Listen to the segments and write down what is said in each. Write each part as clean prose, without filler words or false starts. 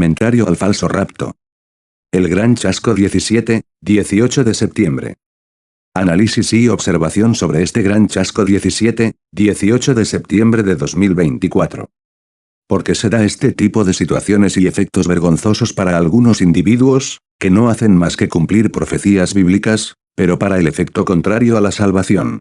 Comentario al falso rapto. El Gran Chasco 17-18 de septiembre. Análisis y observación sobre este Gran Chasco 17-18 de septiembre de 2024. ¿Por qué se da este tipo de situaciones y efectos vergonzosos para algunos individuos, que no hacen más que cumplir profecías bíblicas, pero para el efecto contrario a la salvación?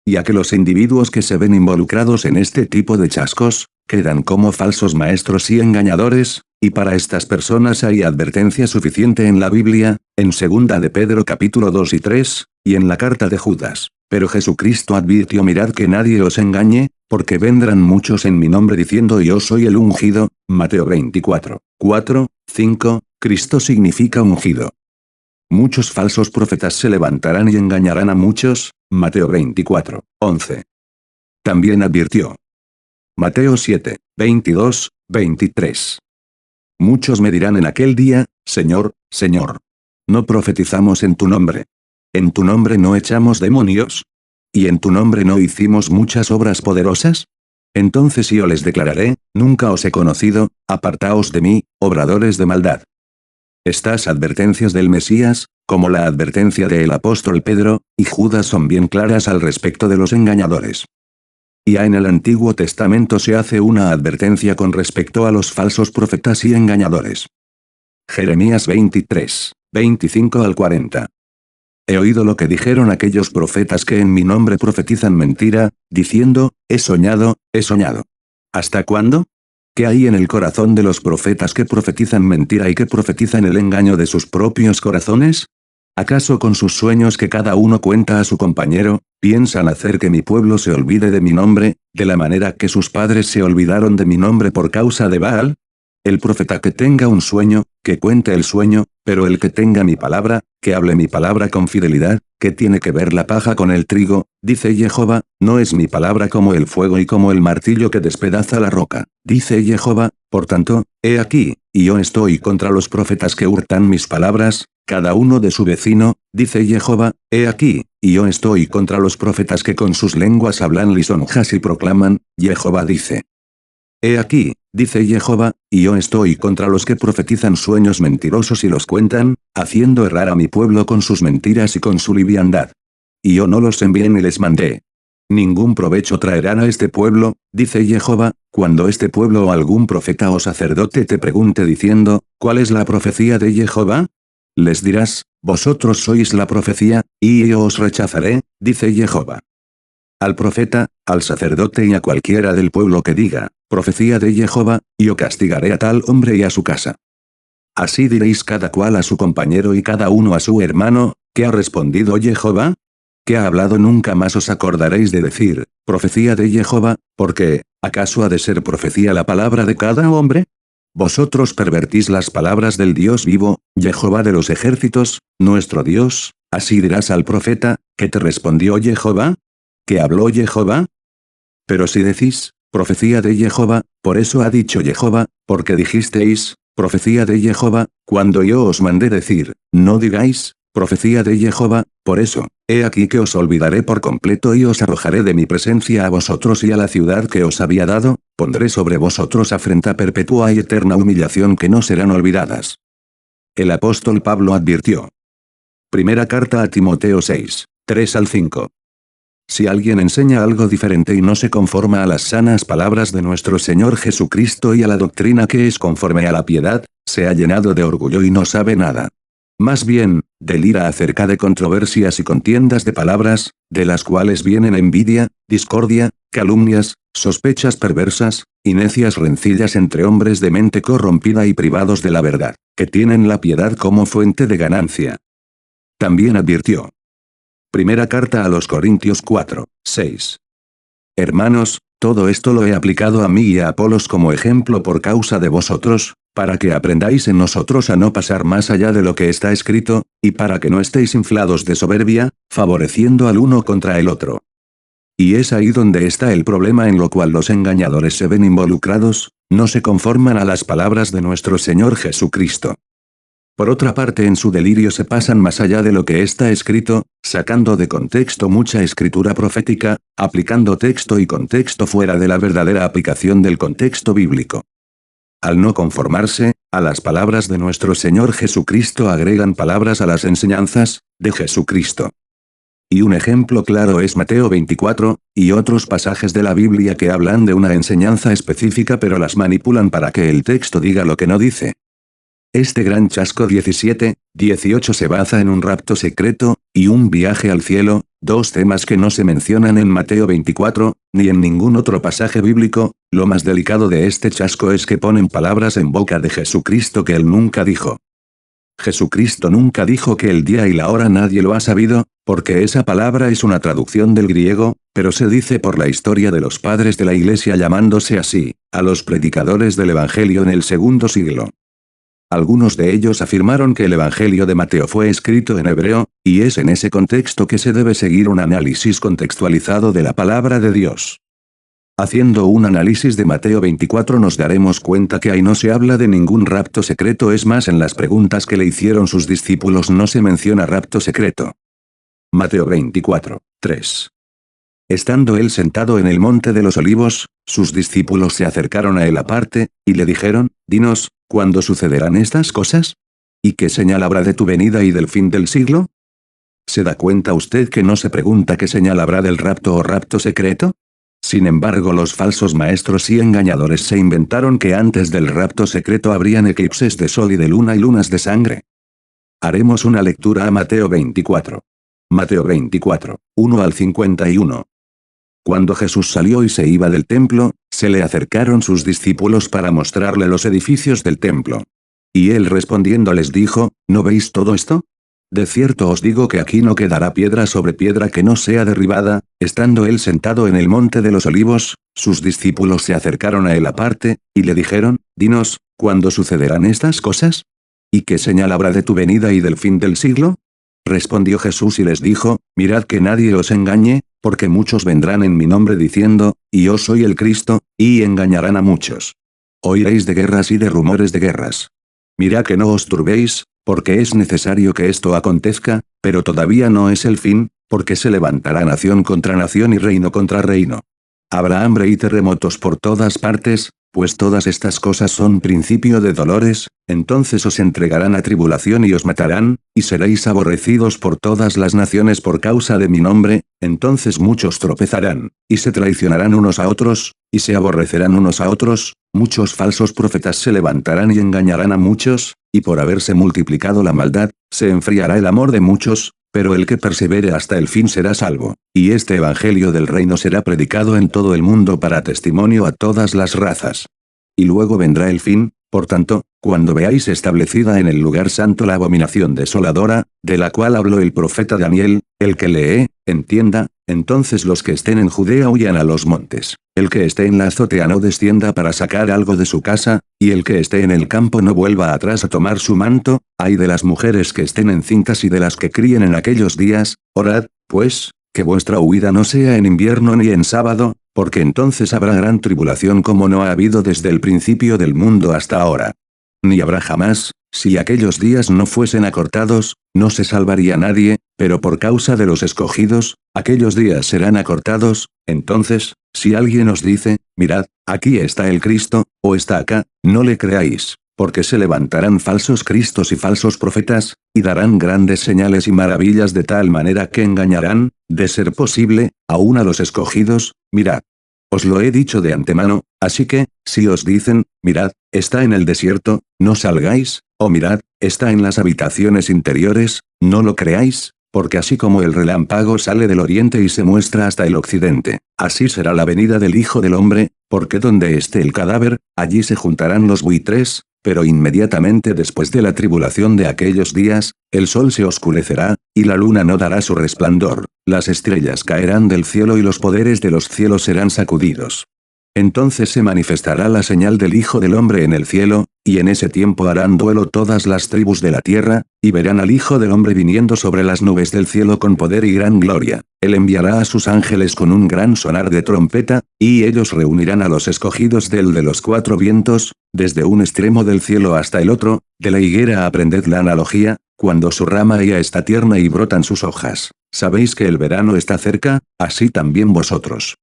Ya que los individuos que se ven involucrados en este tipo de chascos, quedan como falsos maestros y engañadores, y para estas personas hay advertencia suficiente en la Biblia, en 2 de Pedro capítulo 2 y 3, y en la carta de Judas. Pero Jesucristo advirtió: mirad que nadie os engañe, porque vendrán muchos en mi nombre diciendo yo soy el ungido, Mateo 24, 4, 5, Cristo significa ungido. Muchos falsos profetas se levantarán y engañarán a muchos, Mateo 24, 11. También advirtió. Mateo 7, 22, 23. Muchos me dirán en aquel día, Señor, Señor. ¿No profetizamos en tu nombre? ¿En tu nombre no echamos demonios? ¿Y en tu nombre no hicimos muchas obras poderosas? Entonces yo les declararé, nunca os he conocido, apartaos de mí, obradores de maldad. Estas advertencias del Mesías, como la advertencia del apóstol Pedro y Judas, son bien claras al respecto de los engañadores. Ya en el Antiguo Testamento se hace una advertencia con respecto a los falsos profetas y engañadores. Jeremías 23, 25 al 40. He oído lo que dijeron aquellos profetas que en mi nombre profetizan mentira, diciendo, he soñado, he soñado. ¿Hasta cuándo? ¿Qué hay en el corazón de los profetas que profetizan mentira y que profetizan el engaño de sus propios corazones? ¿Acaso con sus sueños que cada uno cuenta a su compañero, piensan hacer que mi pueblo se olvide de mi nombre, de la manera que sus padres se olvidaron de mi nombre por causa de Baal? El profeta que tenga un sueño, que cuente el sueño, pero el que tenga mi palabra, que hable mi palabra con fidelidad, que tiene que ver la paja con el trigo, dice Jehová, no es mi palabra como el fuego y como el martillo que despedaza la roca, dice Jehová, por tanto, he aquí, y yo estoy contra los profetas que hurtan mis palabras, cada uno de su vecino, dice Jehová, he aquí, y yo estoy contra los profetas que con sus lenguas hablan lisonjas y proclaman, Jehová dice. He aquí, dice Jehová, y yo estoy contra los que profetizan sueños mentirosos y los cuentan, haciendo errar a mi pueblo con sus mentiras y con su liviandad. Y yo no los envié ni les mandé. Ningún provecho traerán a este pueblo, dice Jehová, cuando este pueblo o algún profeta o sacerdote te pregunte diciendo, ¿cuál es la profecía de Jehová? Les dirás, vosotros sois la profecía, y yo os rechazaré, dice Jehová. Al profeta, al sacerdote y a cualquiera del pueblo que diga, profecía de Jehová, yo castigaré a tal hombre y a su casa. Así diréis cada cual a su compañero y cada uno a su hermano, ¿qué ha respondido Jehová? ¿Qué ha hablado? Nunca más os acordaréis de decir, profecía de Jehová, porque, ¿acaso ha de ser profecía la palabra de cada hombre? Vosotros pervertís las palabras del Dios vivo, Jehová de los ejércitos, nuestro Dios, así dirás al profeta, ¿qué te respondió Jehová? ¿Qué habló Jehová? Pero si decís, profecía de Jehová, por eso ha dicho Jehová, porque dijisteis, profecía de Jehová, cuando yo os mandé decir, no digáis, profecía de Jehová, por eso, he aquí que os olvidaré por completo y os arrojaré de mi presencia a vosotros y a la ciudad que os había dado, pondré sobre vosotros afrenta perpetua y eterna humillación que no serán olvidadas. El apóstol Pablo advirtió. Primera carta a Timoteo 6, 3 al 5. Si alguien enseña algo diferente y no se conforma a las sanas palabras de nuestro Señor Jesucristo y a la doctrina que es conforme a la piedad, se ha llenado de orgullo y no sabe nada. Más bien, delira acerca de controversias y contiendas de palabras, de las cuales vienen envidia, discordia, calumnias, sospechas perversas, y necias rencillas entre hombres de mente corrompida y privados de la verdad, que tienen la piedad como fuente de ganancia. También advirtió. Primera carta a los Corintios 4, 6. Hermanos, todo esto lo he aplicado a mí y a Apolos como ejemplo por causa de vosotros, para que aprendáis en nosotros a no pasar más allá de lo que está escrito, y para que no estéis inflados de soberbia, favoreciendo al uno contra el otro. Y es ahí donde está el problema en lo cual los engañadores se ven involucrados, no se conforman a las palabras de nuestro Señor Jesucristo. Por otra parte, en su delirio se pasan más allá de lo que está escrito, sacando de contexto mucha escritura profética, aplicando texto y contexto fuera de la verdadera aplicación del contexto bíblico. Al no conformarse, A las palabras de nuestro Señor Jesucristo agregan palabras a las enseñanzas de Jesucristo. Y un ejemplo claro es Mateo 24, y otros pasajes de la Biblia que hablan de una enseñanza específica pero las manipulan para que el texto diga lo que no dice. Este gran chasco 17-18 se basa en un rapto secreto, y un viaje al cielo, dos temas que no se mencionan en Mateo 24, ni en ningún otro pasaje bíblico. Lo más delicado de este chasco es que ponen palabras en boca de Jesucristo que él nunca dijo. Jesucristo nunca dijo que el día y la hora nadie lo ha sabido, porque esa palabra es una traducción del griego, pero se dice por la historia de los padres de la Iglesia llamándose así, a los predicadores del Evangelio en el segundo siglo. Algunos de ellos afirmaron que el Evangelio de Mateo fue escrito en hebreo, y es en ese contexto que se debe seguir un análisis contextualizado de la palabra de Dios. Haciendo un análisis de Mateo 24 nos daremos cuenta que ahí no se habla de ningún rapto secreto, es más, en las preguntas que le hicieron sus discípulos no se menciona rapto secreto. Mateo 24, 3. Estando él sentado en el monte de los olivos, sus discípulos se acercaron a él aparte, y le dijeron, «Dinos, ¿cuándo sucederán estas cosas? ¿Y qué señal habrá de tu venida y del fin del siglo?» ¿Se da cuenta usted que no se pregunta qué señal habrá del rapto o rapto secreto? Sin embargo, los falsos maestros y engañadores se inventaron que antes del rapto secreto habrían eclipses de sol y de luna y lunas de sangre. Haremos una lectura a Mateo 24. Mateo 24, 1 al 51. Cuando Jesús salió y se iba del templo, se le acercaron sus discípulos para mostrarle los edificios del templo. Y él respondiendo les dijo, ¿no veis todo esto? De cierto os digo que aquí no quedará piedra sobre piedra que no sea derribada. Estando él sentado en el monte de los olivos, sus discípulos se acercaron a él aparte, y le dijeron, «Dinos, ¿cuándo sucederán estas cosas? ¿Y qué señal habrá de tu venida y del fin del siglo?» Respondió Jesús y les dijo, «Mirad que nadie os engañe, porque muchos vendrán en mi nombre diciendo, yo soy el Cristo, y engañarán a muchos. Oiréis de guerras y de rumores de guerras. Mirad que no os turbéis, porque es necesario que esto acontezca, pero todavía no es el fin, porque se levantará nación contra nación y reino contra reino. Habrá hambre y terremotos por todas partes, pues todas estas cosas son principio de dolores, entonces os entregarán a tribulación y os matarán, y seréis aborrecidos por todas las naciones por causa de mi nombre, entonces muchos tropezarán, y se traicionarán unos a otros, y se aborrecerán unos a otros, muchos falsos profetas se levantarán y engañarán a muchos, y por haberse multiplicado la maldad, se enfriará el amor de muchos, pero el que persevere hasta el fin será salvo, y este evangelio del reino será predicado en todo el mundo para testimonio a todas las razas. Y luego vendrá el fin, por tanto, cuando veáis establecida en el lugar santo la abominación desoladora, de la cual habló el profeta Daniel, el que lee, entienda, entonces los que estén en Judea huyan a los montes, el que esté en la azotea no descienda para sacar algo de su casa, y el que esté en el campo no vuelva atrás a tomar su manto. Ay de las mujeres que estén encintas y de las que críen en aquellos días, orad, pues, que vuestra huida no sea en invierno ni en sábado, porque entonces habrá gran tribulación como no ha habido desde el principio del mundo hasta ahora. Ni habrá jamás, si aquellos días no fuesen acortados, no se salvaría nadie, pero por causa de los escogidos, aquellos días serán acortados. Entonces, si alguien os dice, mirad, aquí está el Cristo, o está acá, no le creáis, porque se levantarán falsos cristos y falsos profetas, y darán grandes señales y maravillas de tal manera que engañarán, de ser posible, aún a los escogidos. Mirad. Os lo he dicho de antemano, así que, si os dicen, mirad, está en el desierto, no salgáis, o mirad, está en las habitaciones interiores, no lo creáis, porque así como el relámpago sale del oriente y se muestra hasta el occidente, así será la venida del Hijo del Hombre, porque donde esté el cadáver, allí se juntarán los buitres. Pero inmediatamente después de la tribulación de aquellos días, el sol se oscurecerá, y la luna no dará su resplandor, las estrellas caerán del cielo y los poderes de los cielos serán sacudidos. Entonces se manifestará la señal del Hijo del Hombre en el cielo, y en ese tiempo harán duelo todas las tribus de la tierra, y verán al Hijo del Hombre viniendo sobre las nubes del cielo con poder y gran gloria. Él enviará a sus ángeles con un gran sonar de trompeta, y ellos reunirán a los escogidos de los cuatro vientos, desde un extremo del cielo hasta el otro. De la higuera aprended la analogía, cuando su rama ya está tierna y brotan sus hojas. Sabéis que el verano está cerca, así también vosotros.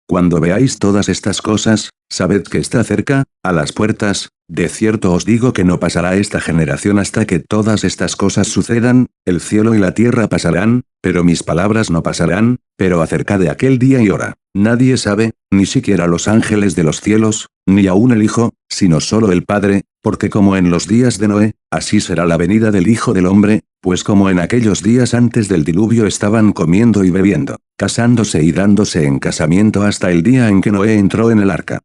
Cuando veáis todas estas cosas, sabed que está cerca, a las puertas. De cierto os digo que no pasará esta generación hasta que todas estas cosas sucedan, el cielo y la tierra pasarán, pero mis palabras no pasarán, pero acerca de aquel día y hora, nadie sabe, ni siquiera los ángeles de los cielos, ni aun el Hijo, sino solo el Padre, porque como en los días de Noé, así será la venida del Hijo del Hombre, pues como en aquellos días antes del diluvio estaban comiendo y bebiendo, casándose y dándose en casamiento hasta el día en que Noé entró en el arca.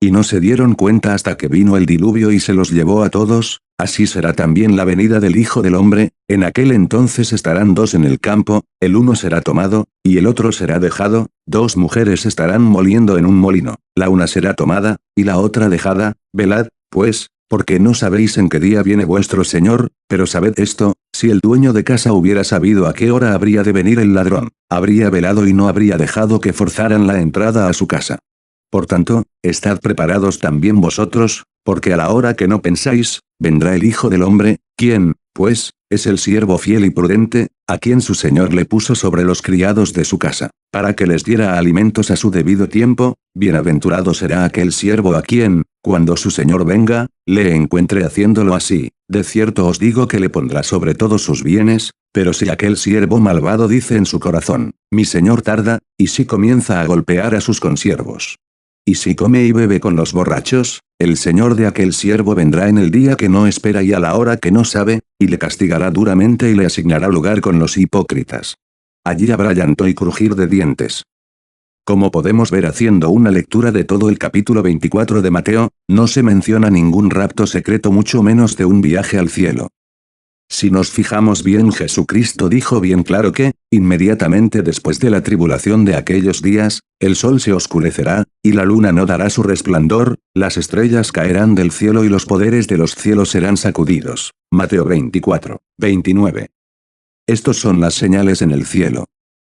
Y no se dieron cuenta hasta que vino el diluvio y se los llevó a todos, así será también la venida del Hijo del Hombre, en aquel entonces estarán dos en el campo, el uno será tomado, y el otro será dejado, dos mujeres estarán moliendo en un molino, la una será tomada, y la otra dejada, velad, pues, porque no sabéis en qué día viene vuestro Señor, pero sabed esto, si el dueño de casa hubiera sabido a qué hora habría de venir el ladrón, habría velado y no habría dejado que forzaran la entrada a su casa. Por tanto, estad preparados también vosotros, porque a la hora que no pensáis, vendrá el Hijo del Hombre, quien, pues, es el siervo fiel y prudente, a quien su Señor le puso sobre los criados de su casa, para que les diera alimentos a su debido tiempo. Bienaventurado será aquel siervo a quien, cuando su Señor venga, le encuentre haciéndolo así. De cierto os digo que le pondrá sobre todos sus bienes, pero si aquel siervo malvado dice en su corazón, mi Señor tarda, y si comienza a golpear a sus consiervos, y si come y bebe con los borrachos, el señor de aquel siervo vendrá en el día que no espera y a la hora que no sabe, y le castigará duramente y le asignará lugar con los hipócritas. Allí habrá llanto y crujir de dientes. Como podemos ver haciendo una lectura de todo el capítulo 24 de Mateo, no se menciona ningún rapto secreto, mucho menos de un viaje al cielo. Si nos fijamos bien, Jesucristo dijo bien claro que, inmediatamente después de la tribulación de aquellos días, el sol se oscurecerá, y la luna no dará su resplandor, las estrellas caerán del cielo y los poderes de los cielos serán sacudidos. Mateo 24, 29. Estos son las señales en el cielo: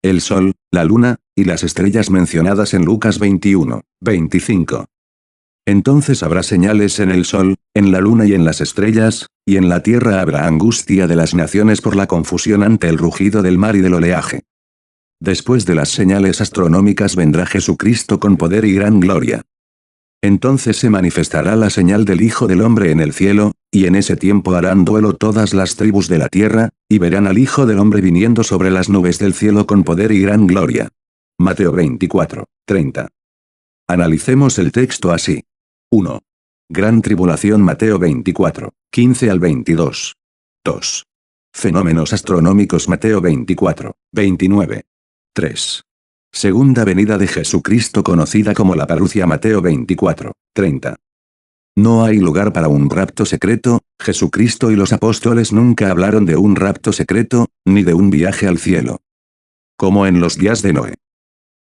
el sol, la luna, y las estrellas mencionadas en Lucas 21, 25. Entonces habrá señales en el sol, en la luna y en las estrellas, y en la tierra habrá angustia de las naciones por la confusión ante el rugido del mar y del oleaje. Después de las señales astronómicas vendrá Jesucristo con poder y gran gloria. Entonces se manifestará la señal del Hijo del Hombre en el cielo, y en ese tiempo harán duelo todas las tribus de la tierra, y verán al Hijo del Hombre viniendo sobre las nubes del cielo con poder y gran gloria. Mateo 24, 30. Analicemos el texto así. 1. Gran tribulación. Mateo 24, 15 al 22. 2. Fenómenos astronómicos. Mateo 24, 29. 3. Segunda venida de Jesucristo conocida como la parucia. Mateo 24, 30. No hay lugar para un rapto secreto. Jesucristo y los apóstoles nunca hablaron de un rapto secreto, ni de un viaje al cielo. Como en los días de Noé.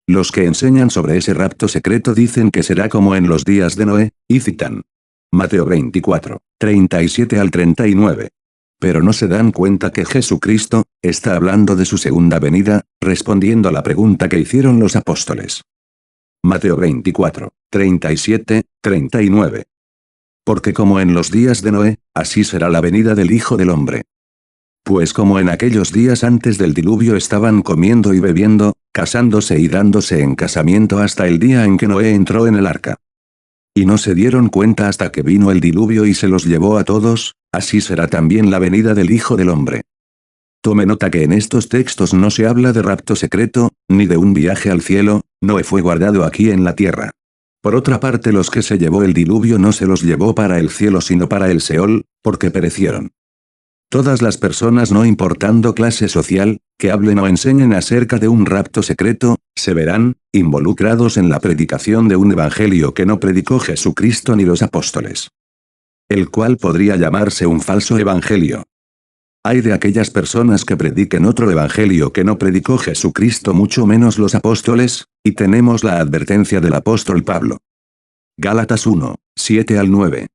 Los que enseñan sobre ese rapto secreto dicen que será como en los días de Noé, y citan Mateo 24, 37 al 39. Pero no se dan cuenta que Jesucristo está hablando de su segunda venida, respondiendo a la pregunta que hicieron los apóstoles. Mateo 24, 37, 39. Porque como en los días de Noé, así será la venida del Hijo del Hombre. Pues como en aquellos días antes del diluvio estaban comiendo y bebiendo, casándose y dándose en casamiento hasta el día en que Noé entró en el arca. Y no se dieron cuenta hasta que vino el diluvio y se los llevó a todos, así será también la venida del Hijo del Hombre. Tome nota que en estos textos no se habla de rapto secreto, ni de un viaje al cielo. Noé fue guardado aquí en la tierra. Por otra parte, los que se llevó el diluvio no se los llevó para el cielo sino para el Seol, porque perecieron. Todas las personas, no importando clase social, que hablen o enseñen acerca de un rapto secreto, se verán involucrados en la predicación de un evangelio que no predicó Jesucristo ni los apóstoles. El cual podría llamarse un falso evangelio. Hay de aquellas personas que prediquen otro evangelio que no predicó Jesucristo, mucho menos los apóstoles, y tenemos la advertencia del apóstol Pablo. Gálatas 1, 7 al 9.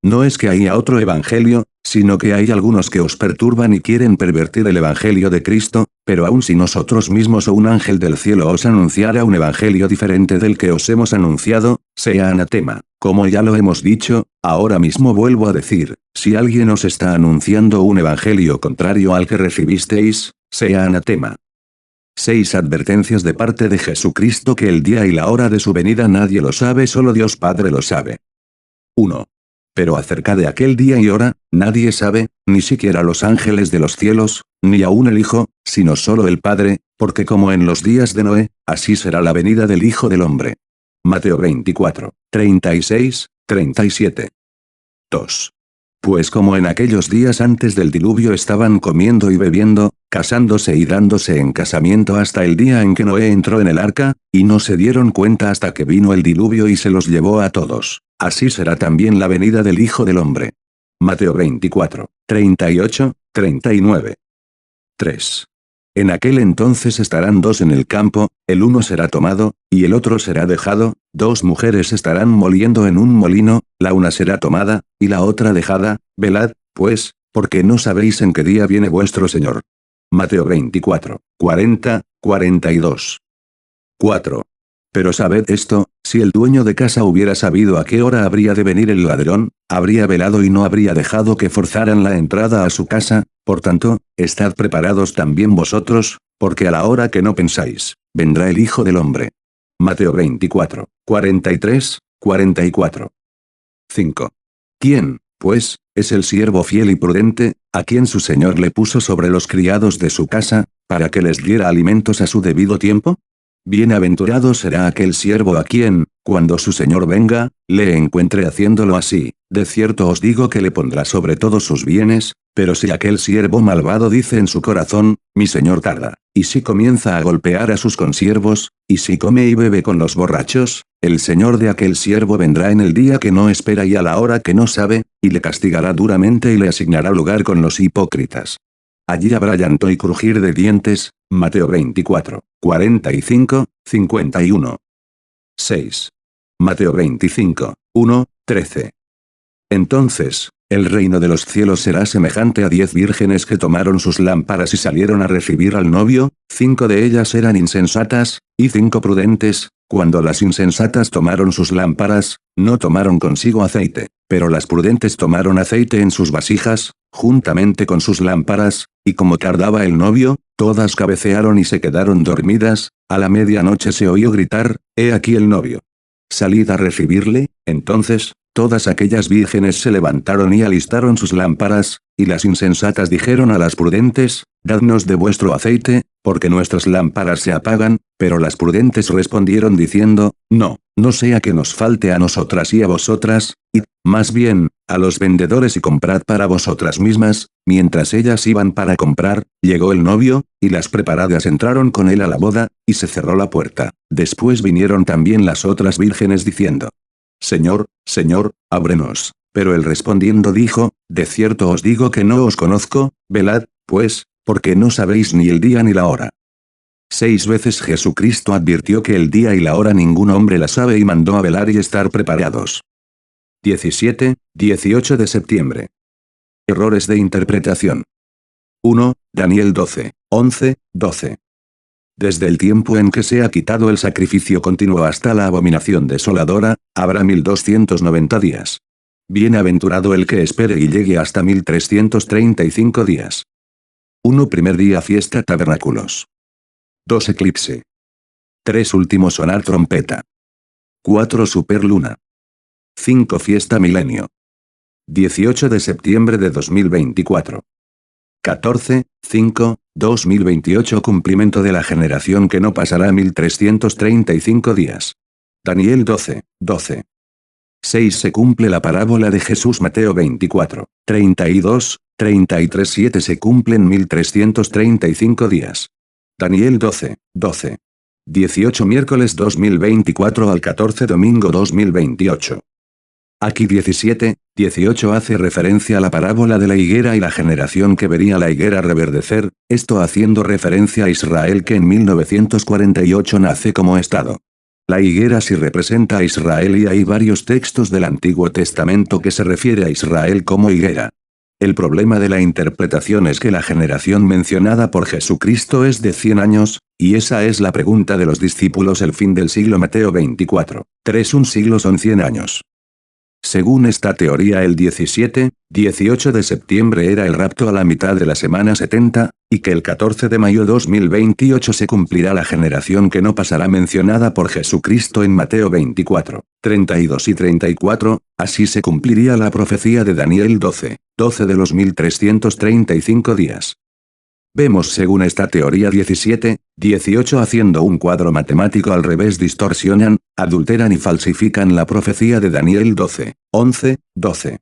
No es que haya otro evangelio, sino que hay algunos que os perturban y quieren pervertir el evangelio de Cristo, pero aun si nosotros mismos o un ángel del cielo os anunciara un evangelio diferente del que os hemos anunciado, sea anatema. Como ya lo hemos dicho, ahora mismo vuelvo a decir, si alguien os está anunciando un evangelio contrario al que recibisteis, sea anatema. 6 advertencias de parte de Jesucristo que el día y la hora de su venida nadie lo sabe, solo Dios Padre lo sabe. 1. Pero acerca de aquel día y hora, nadie sabe, ni siquiera los ángeles de los cielos, ni aún el Hijo, sino solo el Padre, porque como en los días de Noé, así será la venida del Hijo del Hombre. Mateo 24, 36, 37. 2. Pues como en aquellos días antes del diluvio estaban comiendo y bebiendo, casándose y dándose en casamiento hasta el día en que Noé entró en el arca, y no se dieron cuenta hasta que vino el diluvio y se los llevó a todos, así será también la venida del Hijo del Hombre. Mateo 24, 38, 39. 3. En aquel entonces estarán dos en el campo, el uno será tomado, y el otro será dejado, dos mujeres estarán moliendo en un molino, la una será tomada, y la otra dejada, velad, pues, porque no sabéis en qué día viene vuestro Señor. Mateo 24, 40, 42. 4. Pero sabed esto, si el dueño de casa hubiera sabido a qué hora habría de venir el ladrón, habría velado y no habría dejado que forzaran la entrada a su casa, por tanto, estad preparados también vosotros, porque a la hora que no pensáis, vendrá el Hijo del Hombre. Mateo 24, 43, 44. 5. ¿Quién, pues, es el siervo fiel y prudente, a quien su señor le puso sobre los criados de su casa, para que les diera alimentos a su debido tiempo? Bienaventurado será aquel siervo a quien, cuando su señor venga, le encuentre haciéndolo así. De cierto os digo que le pondrá sobre todos sus bienes, pero si aquel siervo malvado dice en su corazón, mi señor tarda, y si comienza a golpear a sus consiervos, y si come y bebe con los borrachos, el señor de aquel siervo vendrá en el día que no espera y a la hora que no sabe, y le castigará duramente y le asignará lugar con los hipócritas. Allí habrá llanto y crujir de dientes. Mateo 24, 45, 51. 6. Mateo 25, 1, 13. Entonces, el reino de los cielos será semejante a 10 vírgenes que tomaron sus lámparas y salieron a recibir al novio, 5 de ellas eran insensatas, y 5 prudentes. Cuando las insensatas tomaron sus lámparas, no tomaron consigo aceite, pero las prudentes tomaron aceite en sus vasijas, juntamente con sus lámparas, y como tardaba el novio, todas cabecearon y se quedaron dormidas. A la medianoche se oyó gritar, «He aquí el novio. Salid a recibirle». Entonces, todas aquellas vírgenes se levantaron y alistaron sus lámparas, y las insensatas dijeron a las prudentes, «Dadnos de vuestro aceite, porque nuestras lámparas se apagan», pero las prudentes respondieron diciendo, «No, no sea que nos falte a nosotras y a vosotras, id, más bien, a los vendedores y comprad para vosotras mismas». Mientras ellas iban para comprar, llegó el novio, y las preparadas entraron con él a la boda, y se cerró la puerta. Después vinieron también las otras vírgenes diciendo, «Señor, Señor, ábrenos». Pero él respondiendo dijo, «De cierto os digo que no os conozco, velad, pues, porque no sabéis ni el día ni la hora». 6 veces Jesucristo advirtió que el día y la hora ningún hombre la sabe y mandó a velar y estar preparados. 17, 18 de septiembre. Errores de interpretación. 1. Daniel 12, 11, 12. Desde el tiempo en que se ha quitado el sacrificio continuo hasta la abominación desoladora, habrá 1290 días. Bienaventurado el que espere y llegue hasta 1335 días. 1. Primer día fiesta tabernáculos. 2. Eclipse. 3. Último sonar trompeta. 4. Superluna. 5. Fiesta milenio. 18 de septiembre de 2024. 14, 5, 2028 Cumplimiento de la generación que no pasará 1335 días. Daniel 12, 12. 6. Se cumple la parábola de Jesús Mateo 24, 32, 33 7 Se cumplen 1335 días. Daniel 12, 12. 18 Miércoles 2024 al 14 Domingo 2028. Aquí 17, 18 hace referencia a la parábola de la higuera y la generación que vería la higuera reverdecer, esto haciendo referencia a Israel que en 1948 nace como Estado. La higuera sí representa a Israel y hay varios textos del Antiguo Testamento que se refiere a Israel como higuera. El problema de la interpretación es que la generación mencionada por Jesucristo es de 100 años, y esa es la pregunta de los discípulos el fin del siglo Mateo 24, 3 Un siglo son 100 años. Según esta teoría el 17, 18 de septiembre era el rapto a la mitad de la semana 70, y que el 14 de mayo 2028 se cumplirá la generación que no pasará mencionada por Jesucristo en Mateo 24, 32 y 34, así se cumpliría la profecía de Daniel 12, 12 de los 1335 días. Vemos según esta teoría 17, 18 haciendo un cuadro matemático al revés distorsionan, adulteran y falsifican la profecía de Daniel 12, 11, 12.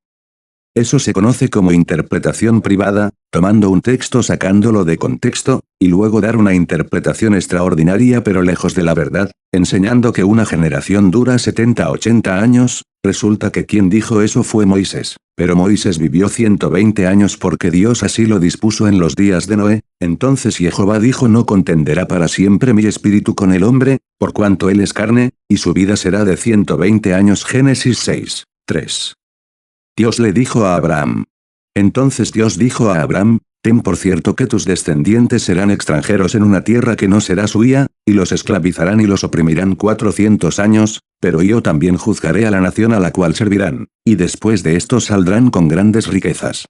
Eso se conoce como interpretación privada, tomando un texto sacándolo de contexto, y luego dar una interpretación extraordinaria pero lejos de la verdad, enseñando que una generación dura 70-80 años, resulta que quien dijo eso fue Moisés, pero Moisés vivió 120 años porque Dios así lo dispuso en los días de Noé, entonces Jehová dijo no contenderá para siempre mi espíritu con el hombre, por cuanto él es carne, y su vida será de 120 años Génesis 6, 3. Dios le dijo a Abraham. Entonces Dios dijo a Abraham, ten por cierto que tus descendientes serán extranjeros en una tierra que no será suya, y los esclavizarán y los oprimirán 400 años, pero yo también juzgaré a la nación a la cual servirán, y después de esto saldrán con grandes riquezas.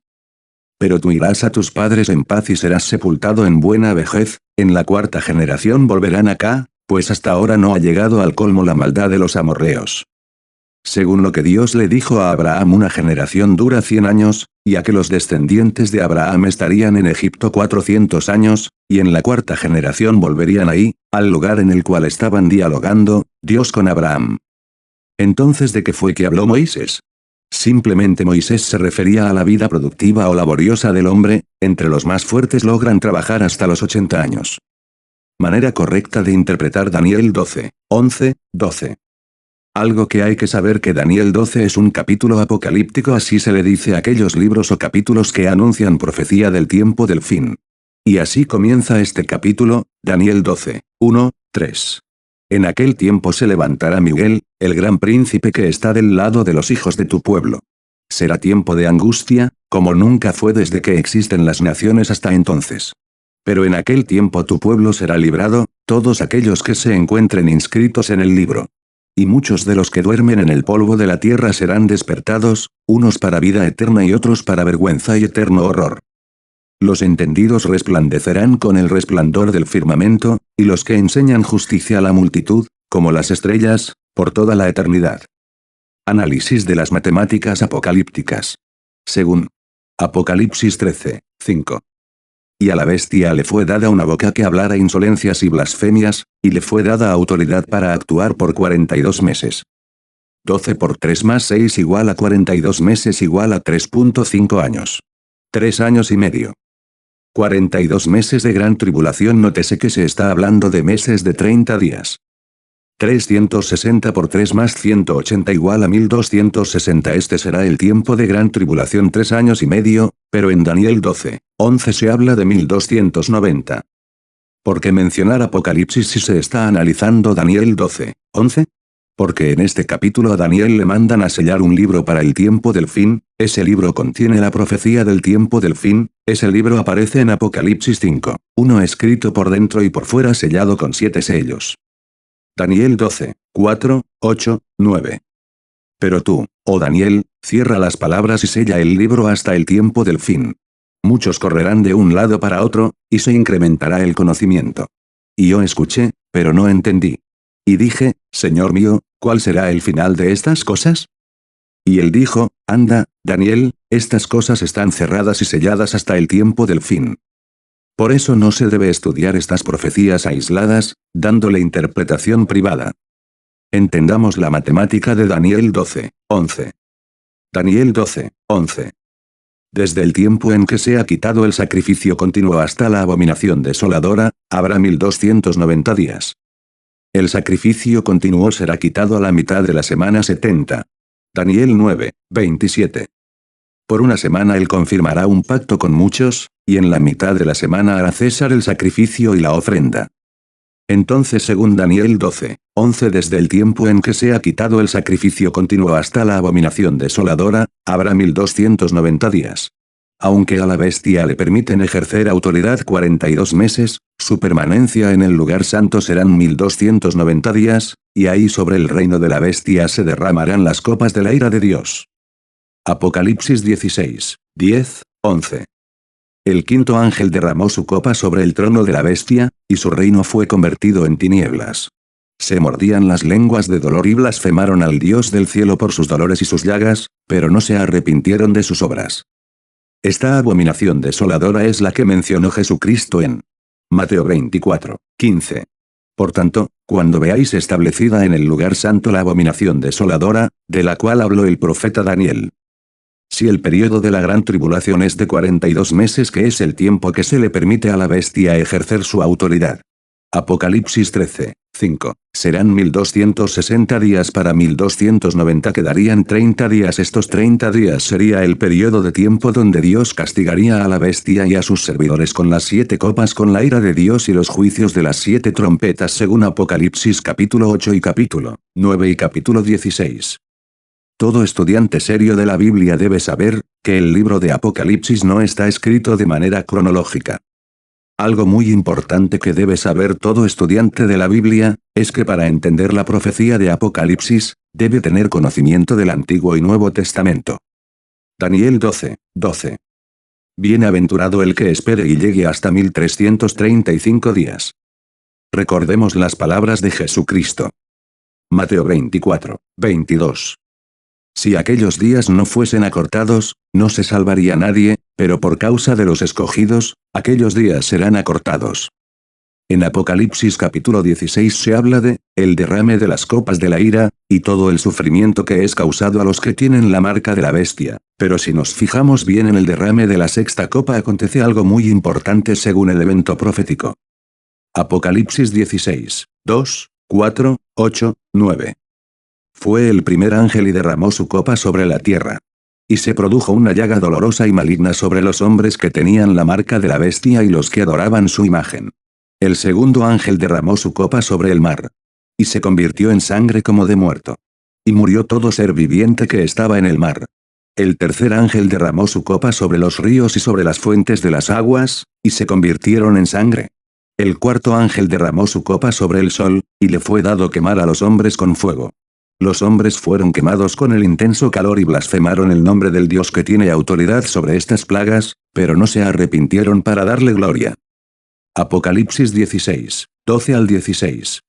Pero tú irás a tus padres en paz y serás sepultado en buena vejez, en la cuarta generación volverán acá, pues hasta ahora no ha llegado al colmo la maldad de los amorreos. Según lo que Dios le dijo a Abraham, una generación dura 100 años, ya que los descendientes de Abraham estarían en Egipto 400 años, y en la cuarta generación volverían ahí, al lugar en el cual estaban dialogando, Dios con Abraham. Entonces, ¿de qué fue que habló Moisés? Simplemente Moisés se refería a la vida productiva o laboriosa del hombre, entre los más fuertes logran trabajar hasta los 80 años. Manera correcta de interpretar Daniel 12, 11, 12. Algo que hay que saber que Daniel 12 es un capítulo apocalíptico, así se le dice a aquellos libros o capítulos que anuncian profecía del tiempo del fin. Y así comienza este capítulo, Daniel 12, 1, 3. En aquel tiempo se levantará Miguel, el gran príncipe que está del lado de los hijos de tu pueblo. Será tiempo de angustia, como nunca fue desde que existen las naciones hasta entonces. Pero en aquel tiempo tu pueblo será librado, todos aquellos que se encuentren inscritos en el libro. Y muchos de los que duermen en el polvo de la tierra serán despertados, unos para vida eterna y otros para vergüenza y eterno horror. Los entendidos resplandecerán con el resplandor del firmamento, y los que enseñan justicia a la multitud, como las estrellas, por toda la eternidad. Análisis de las matemáticas apocalípticas. Según Apocalipsis 13, 5. Y a la bestia le fue dada una boca que hablara insolencias y blasfemias, y le fue dada autoridad para actuar por 42 meses. 12 por 3 más 6 igual a 42 meses igual a 3.5 años. 3 años y medio. 42 meses de gran tribulación, nótese que se está hablando de meses de 30 días. 360 por 3 más 180 igual a 1260. Este será el tiempo de gran tribulación, 3 años y medio, pero en Daniel 12, 11 se habla de 1290. ¿Por qué mencionar Apocalipsis si se está analizando Daniel 12, 11? Porque en este capítulo a Daniel le mandan a sellar un libro para el tiempo del fin, ese libro contiene la profecía del tiempo del fin, ese libro aparece en Apocalipsis 5, 1 escrito por dentro y por fuera sellado con 7 sellos. Daniel 12, 4, 8, 9. Pero tú, oh Daniel, cierra las palabras y sella el libro hasta el tiempo del fin. Muchos correrán de un lado para otro, y se incrementará el conocimiento. Y yo escuché, pero no entendí. Y dije, Señor mío, ¿cuál será el final de estas cosas? Y él dijo, anda, Daniel, estas cosas están cerradas y selladas hasta el tiempo del fin. Por eso no se debe estudiar estas profecías aisladas, dándole interpretación privada. Entendamos la matemática de Daniel 12, 11. Daniel 12, 11. Desde el tiempo en que se ha quitado el sacrificio continuo hasta la abominación desoladora, habrá 1290 días. El sacrificio continuo será quitado a la mitad de la semana 70. Daniel 9, 27. Por una semana él confirmará un pacto con muchos, y en la mitad de la semana hará cesar el sacrificio y la ofrenda. Entonces, según Daniel 12, 11, desde el tiempo en que se ha quitado el sacrificio continuo hasta la abominación desoladora, habrá 1290 días. Aunque a la bestia le permiten ejercer autoridad 42 meses, su permanencia en el lugar santo serán 1290 días, y ahí sobre el reino de la bestia se derramarán las copas de la ira de Dios. Apocalipsis 16, 10, 11. El quinto ángel derramó su copa sobre el trono de la bestia, y su reino fue convertido en tinieblas. Se mordían las lenguas de dolor y blasfemaron al Dios del cielo por sus dolores y sus llagas, pero no se arrepintieron de sus obras. Esta abominación desoladora es la que mencionó Jesucristo en Mateo 24, 15. Por tanto, cuando veáis establecida en el lugar santo la abominación desoladora, de la cual habló el profeta Daniel. Si el período de la gran tribulación es de 42 meses, que es el tiempo que se le permite a la bestia ejercer su autoridad. Apocalipsis 13, 5. Serán 1260 días para 1290 quedarían 30 días. Estos 30 días sería el periodo de tiempo donde Dios castigaría a la bestia y a sus servidores con las 7 copas, con la ira de Dios y los juicios de las 7 trompetas, según Apocalipsis capítulo 8 y capítulo 9 y capítulo 16. Todo estudiante serio de la Biblia debe saber que el libro de Apocalipsis no está escrito de manera cronológica. Algo muy importante que debe saber todo estudiante de la Biblia, es que para entender la profecía de Apocalipsis, debe tener conocimiento del Antiguo y Nuevo Testamento. Daniel 12, 12. Bienaventurado el que espere y llegue hasta 1335 días. Recordemos las palabras de Jesucristo. Mateo 24, 22. Si aquellos días no fuesen acortados, no se salvaría nadie, pero por causa de los escogidos, aquellos días serán acortados. En Apocalipsis capítulo 16 se habla de el derrame de las copas de la ira, y todo el sufrimiento que es causado a los que tienen la marca de la bestia, pero si nos fijamos bien en el derrame de la sexta copa, acontece algo muy importante según el evento profético. Apocalipsis 16, 2, 4, 8, 9. Fue el primer ángel y derramó su copa sobre la tierra. Y se produjo una llaga dolorosa y maligna sobre los hombres que tenían la marca de la bestia y los que adoraban su imagen. El segundo ángel derramó su copa sobre el mar. Y se convirtió en sangre como de muerto. Y murió todo ser viviente que estaba en el mar. El tercer ángel derramó su copa sobre los ríos y sobre las fuentes de las aguas, y se convirtieron en sangre. El cuarto ángel derramó su copa sobre el sol, y le fue dado quemar a los hombres con fuego. Los hombres fueron quemados con el intenso calor y blasfemaron el nombre del Dios que tiene autoridad sobre estas plagas, pero no se arrepintieron para darle gloria. Apocalipsis 16, 12 al 16.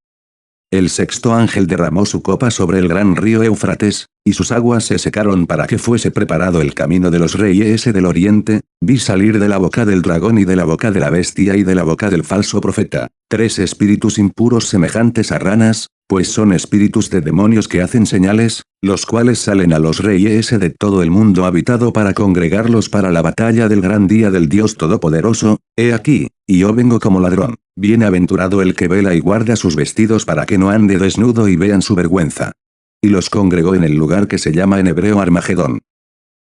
El sexto ángel derramó su copa sobre el gran río Éufrates, y sus aguas se secaron para que fuese preparado el camino de los reyes del oriente. Vi salir de la boca del dragón y de la boca de la bestia y de la boca del falso profeta, 3 espíritus impuros semejantes a ranas, pues son espíritus de demonios que hacen señales, los cuales salen a los reyes de todo el mundo habitado para congregarlos para la batalla del gran día del Dios Todopoderoso. He aquí, y yo vengo como ladrón. Bienaventurado el que vela y guarda sus vestidos para que no ande desnudo y vean su vergüenza. Y los congregó en el lugar que se llama en hebreo Armagedón.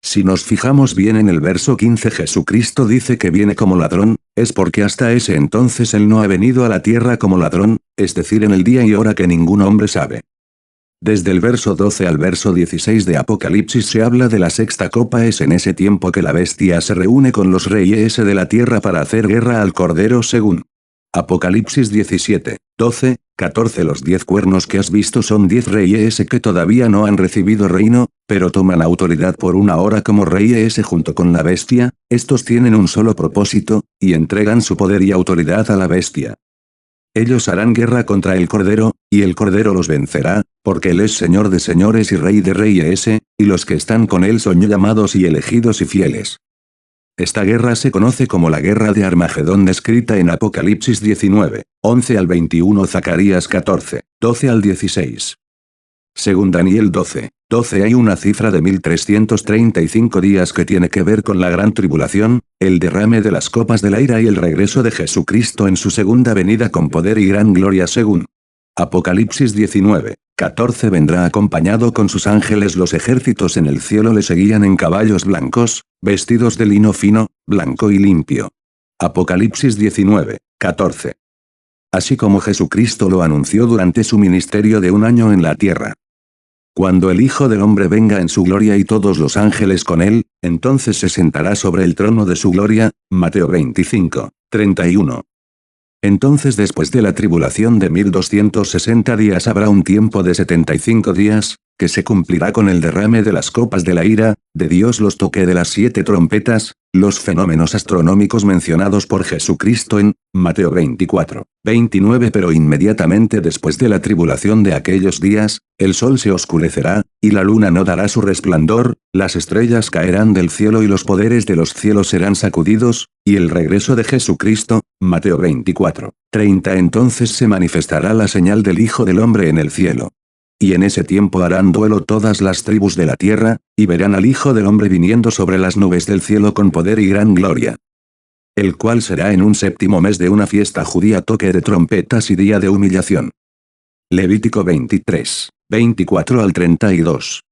Si nos fijamos bien en el verso 15, Jesucristo dice que viene como ladrón, es porque hasta ese entonces él no ha venido a la tierra como ladrón, es decir, en el día y hora que ningún hombre sabe. Desde el verso 12 al verso 16 de Apocalipsis se habla de la sexta copa. Es en ese tiempo que la bestia se reúne con los reyes de la tierra para hacer guerra al Cordero, según Apocalipsis 17, 12, 14. Los 10 cuernos que has visto son 10 reyes que todavía no han recibido reino, pero toman autoridad por una hora como reyes junto con la bestia. Estos tienen un solo propósito, y entregan su poder y autoridad a la bestia. Ellos harán guerra contra el Cordero, y el Cordero los vencerá, porque él es Señor de señores y Rey de reyes, y los que están con él son llamados y elegidos y fieles. Esta guerra se conoce como la guerra de Armagedón, descrita en Apocalipsis 19, 11 al 21, Zacarías 14, 12 al 16. Según Daniel 12, 12 hay una cifra de 1335 días que tiene que ver con la gran tribulación, el derrame de las copas de la ira y el regreso de Jesucristo en su segunda venida con poder y gran gloria, según Apocalipsis 19, 14. Vendrá acompañado con sus ángeles, los ejércitos en el cielo le seguían en caballos blancos, vestidos de lino fino, blanco y limpio. Apocalipsis 19, 14. Así como Jesucristo lo anunció durante su ministerio de 1 año en la tierra. Cuando el Hijo del Hombre venga en su gloria y todos los ángeles con él, entonces se sentará sobre el trono de su gloria. Mateo 25, 31. Entonces, después de la tribulación de 1260 días habrá un tiempo de 75 días, que se cumplirá con el derrame de las copas de la ira de Dios, los toques de las 7 trompetas, Los fenómenos astronómicos mencionados por Jesucristo en Mateo 24, 29. Pero inmediatamente después de la tribulación de aquellos días, el sol se oscurecerá, y la luna no dará su resplandor, las estrellas caerán del cielo y los poderes de los cielos serán sacudidos, y el regreso de Jesucristo, Mateo 24, 30. Entonces se manifestará la señal del Hijo del Hombre en el cielo. Y en ese tiempo harán duelo todas las tribus de la tierra, y verán al Hijo del Hombre viniendo sobre las nubes del cielo con poder y gran gloria. El cual será en un séptimo mes de una fiesta judía, toque de trompetas y día de humillación. Levítico 23, 24 al 32.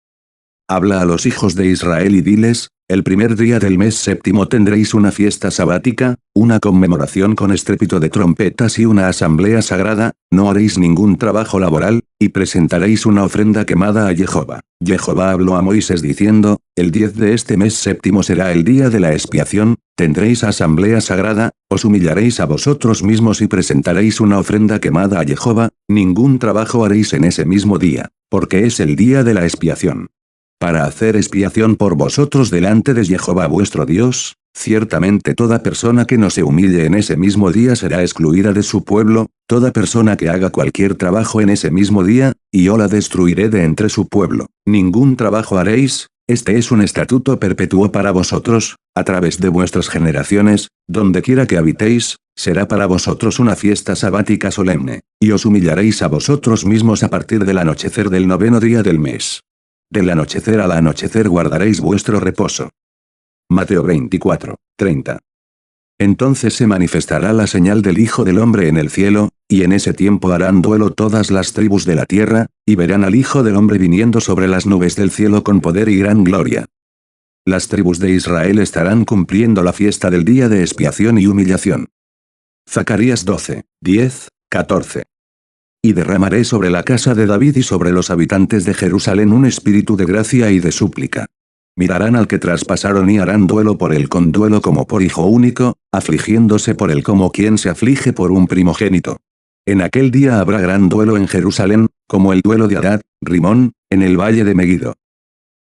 Habla a los hijos de Israel y diles: el primer día del mes séptimo tendréis una fiesta sabática, una conmemoración con estrépito de trompetas y una asamblea sagrada, no haréis ningún trabajo laboral, y presentaréis una ofrenda quemada a Jehová. Jehová habló a Moisés diciendo: el 10 de este mes séptimo será el día de la expiación, tendréis asamblea sagrada, os humillaréis a vosotros mismos y presentaréis una ofrenda quemada a Jehová, ningún trabajo haréis en ese mismo día, porque es el día de la expiación. Para hacer expiación por vosotros delante de Jehová vuestro Dios, ciertamente toda persona que no se humille en ese mismo día será excluida de su pueblo, toda persona que haga cualquier trabajo en ese mismo día, y yo la destruiré de entre su pueblo. Ningún trabajo haréis, este es un estatuto perpetuo para vosotros, a través de vuestras generaciones, donde quiera que habitéis, será para vosotros una fiesta sabática solemne, y os humillaréis a vosotros mismos a partir del anochecer del 9º día del mes. Del anochecer al anochecer guardaréis vuestro reposo. Mateo 24, 30. Entonces se manifestará la señal del Hijo del Hombre en el cielo, y en ese tiempo harán duelo todas las tribus de la tierra, y verán al Hijo del Hombre viniendo sobre las nubes del cielo con poder y gran gloria. Las tribus de Israel estarán cumpliendo la fiesta del día de expiación y humillación. Zacarías 12, 10, 14. Y derramaré sobre la casa de David y sobre los habitantes de Jerusalén un espíritu de gracia y de súplica. Mirarán al que traspasaron y harán duelo por él con duelo como por hijo único, afligiéndose por él como quien se aflige por un primogénito. En aquel día habrá gran duelo en Jerusalén, como el duelo de Hadad, Rimón, en el valle de Megido.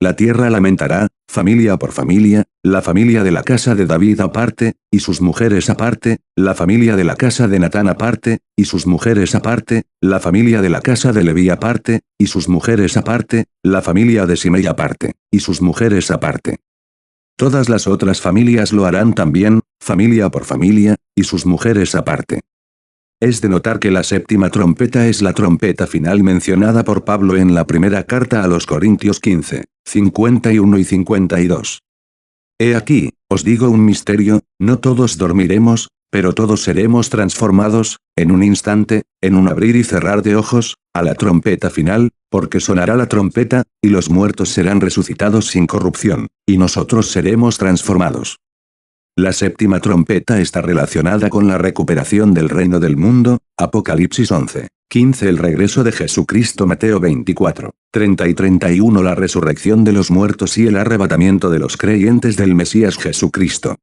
La tierra lamentará, familia por familia, la familia de la casa de David aparte, y sus mujeres aparte, la familia de la casa de Natán aparte, y sus mujeres aparte, la familia de la casa de Leví aparte, y sus mujeres aparte, la familia de Simei aparte, y sus mujeres aparte. Todas las otras familias lo harán también, familia por familia, y sus mujeres aparte. Es de notar que la séptima trompeta es la trompeta final mencionada por Pablo en la primera carta a los Corintios 15, 51 y 52. He aquí, os digo un misterio, no todos dormiremos, pero todos seremos transformados, en un instante, en un abrir y cerrar de ojos, a la trompeta final, porque sonará la trompeta, y los muertos serán resucitados sin corrupción, y nosotros seremos transformados. La séptima trompeta está relacionada con la recuperación del reino del mundo, Apocalipsis 11, 15. El regreso de Jesucristo, Mateo 24, 30 y 31. La resurrección de los muertos y el arrebatamiento de los creyentes del Mesías Jesucristo.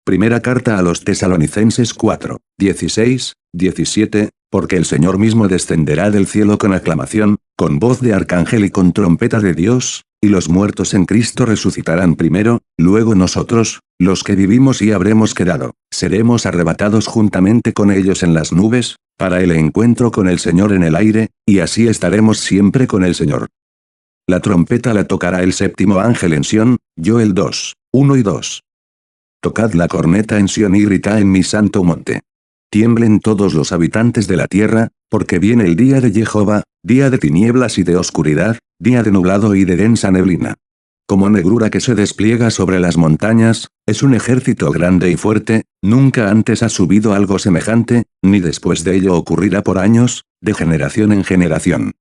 Primera carta a los Tesalonicenses 4, 16, 17, porque el Señor mismo descenderá del cielo con aclamación, con voz de arcángel y con trompeta de Dios, y los muertos en Cristo resucitarán primero, luego nosotros, los que vivimos y habremos quedado, seremos arrebatados juntamente con ellos en las nubes, para el encuentro con el Señor en el aire, y así estaremos siempre con el Señor. La trompeta la tocará el séptimo ángel en Sión, Joel 2, 1 y 2. Tocad la corneta en Sión y gritad en mi santo monte. Tiemblen todos los habitantes de la tierra, porque viene el día de Jehová, día de tinieblas y de oscuridad, día de nublado y de densa neblina. Como negrura que se despliega sobre las montañas, es un ejército grande y fuerte, nunca antes ha subido algo semejante, ni después de ello ocurrirá por años, de generación en generación.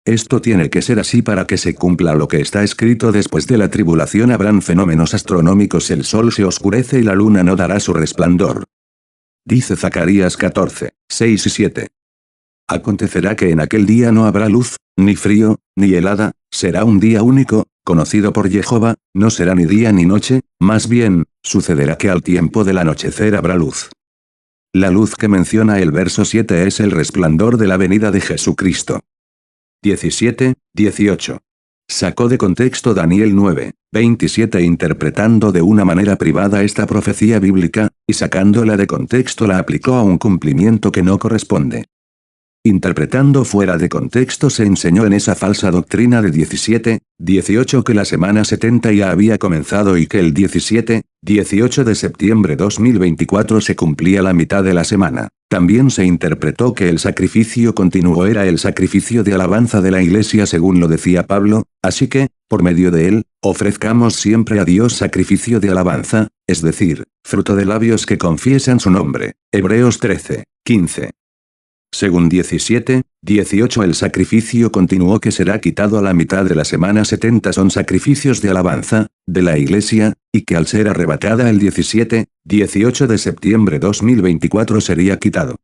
Esto tiene que ser así para que se cumpla lo que está escrito: después de la tribulación habrán fenómenos astronómicos, el sol se oscurece y la luna no dará su resplandor. Dice Zacarías 14, 6 y 7. Acontecerá que en aquel día no habrá luz, ni frío, ni helada, será un día único, conocido por Jehová, no será ni día ni noche, más bien, sucederá que al tiempo del anochecer habrá luz. La luz que menciona el verso 7 es el resplandor de la venida de Jesucristo. 17, 18. Sacó de contexto Daniel 9, 27 interpretando de una manera privada esta profecía bíblica, y sacándola de contexto la aplicó a un cumplimiento que no corresponde. Interpretando fuera de contexto se enseñó en esa falsa doctrina de 17, 18 que la semana 70 ya había comenzado y que el 17, 18 de septiembre 2024 se cumplía la mitad de la semana. También se interpretó que el sacrificio continuo era el sacrificio de alabanza de la Iglesia según lo decía Pablo, así que, por medio de él, ofrezcamos siempre a Dios sacrificio de alabanza, es decir, fruto de labios que confiesan su nombre. Hebreos 13, 15. Según 17, 18 el sacrificio continuo que será quitado a la mitad de la semana 70 son sacrificios de alabanza, de la Iglesia, y que al ser arrebatada el 17, 18 de septiembre 2024 sería quitado.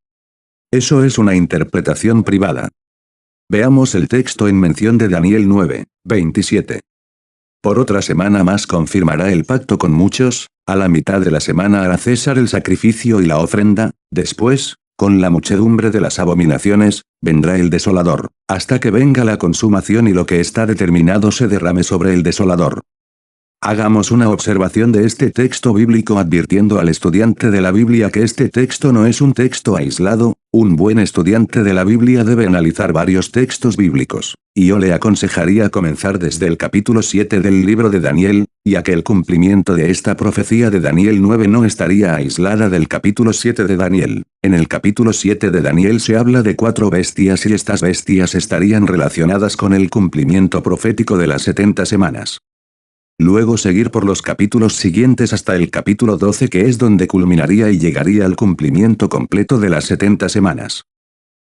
Eso es una interpretación privada. Veamos el texto en mención de Daniel 9, 27. Por otra semana más confirmará el pacto con muchos, a la mitad de la semana hará cesar el sacrificio y la ofrenda, después, con la muchedumbre de las abominaciones, vendrá el desolador, hasta que venga la consumación y lo que está determinado se derrame sobre el desolador. Hagamos una observación de este texto bíblico advirtiendo al estudiante de la Biblia que este texto no es un texto aislado, un buen estudiante de la Biblia debe analizar varios textos bíblicos, y yo le aconsejaría comenzar desde el capítulo 7 del libro de Daniel, ya que el cumplimiento de esta profecía de Daniel 9 no estaría aislada del capítulo 7 de Daniel. En el capítulo 7 de Daniel se habla de 4 bestias y estas bestias estarían relacionadas con el cumplimiento profético de las 70 semanas. Luego seguir por los capítulos siguientes hasta el capítulo 12 que es donde culminaría y llegaría al cumplimiento completo de las 70 semanas.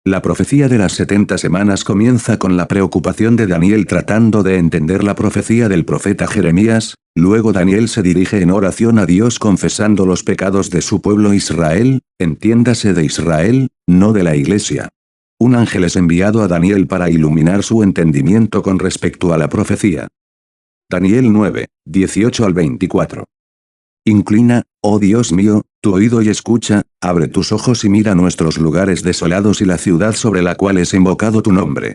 La profecía de las 70 semanas comienza con la preocupación de Daniel tratando de entender la profecía del profeta Jeremías, luego Daniel se dirige en oración a Dios confesando los pecados de su pueblo Israel, entiéndase de Israel, no de la Iglesia. Un ángel es enviado a Daniel para iluminar su entendimiento con respecto a la profecía. Daniel 9, 18 al 24. Inclina, oh Dios mío, tu oído y escucha, abre tus ojos y mira nuestros lugares desolados y la ciudad sobre la cual es invocado tu nombre.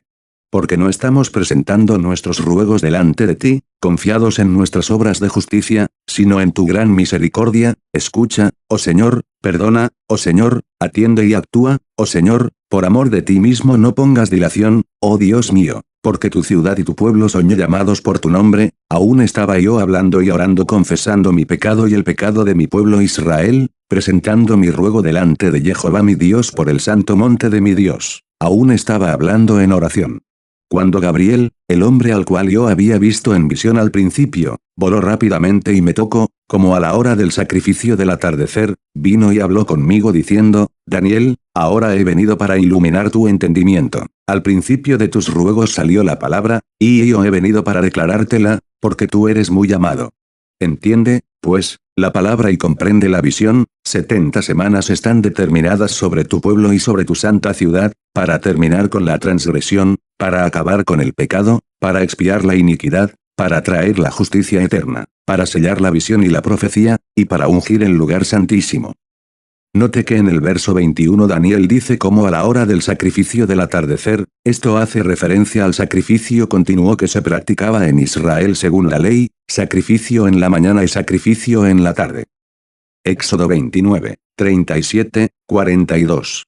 Porque no estamos presentando nuestros ruegos delante de ti, confiados en nuestras obras de justicia, sino en tu gran misericordia. Escucha, oh Señor, perdona, oh Señor, atiende y actúa, oh Señor, por amor de ti mismo no pongas dilación, oh Dios mío. Porque tu ciudad y tu pueblo son llamados por tu nombre, aún estaba yo hablando y orando confesando mi pecado y el pecado de mi pueblo Israel, presentando mi ruego delante de Jehová mi Dios por el santo monte de mi Dios, aún estaba hablando en oración. Cuando Gabriel, el hombre al cual yo había visto en visión al principio, voló rápidamente y me tocó, como a la hora del sacrificio del atardecer, vino y habló conmigo diciendo, Daniel, ahora he venido para iluminar tu entendimiento. Al principio de tus ruegos salió la palabra, y yo he venido para declarártela, porque tú eres muy amado. Entiende, pues, la palabra y comprende la visión. 70 semanas están determinadas sobre tu pueblo y sobre tu santa ciudad, para terminar con la transgresión, para acabar con el pecado, para expiar la iniquidad, para traer la justicia eterna, para sellar la visión y la profecía, y para ungir el lugar santísimo. Note que en el verso 21 Daniel dice como a la hora del sacrificio del atardecer, esto hace referencia al sacrificio continuo que se practicaba en Israel según la ley, sacrificio en la mañana y sacrificio en la tarde. Éxodo 29, 37, 42.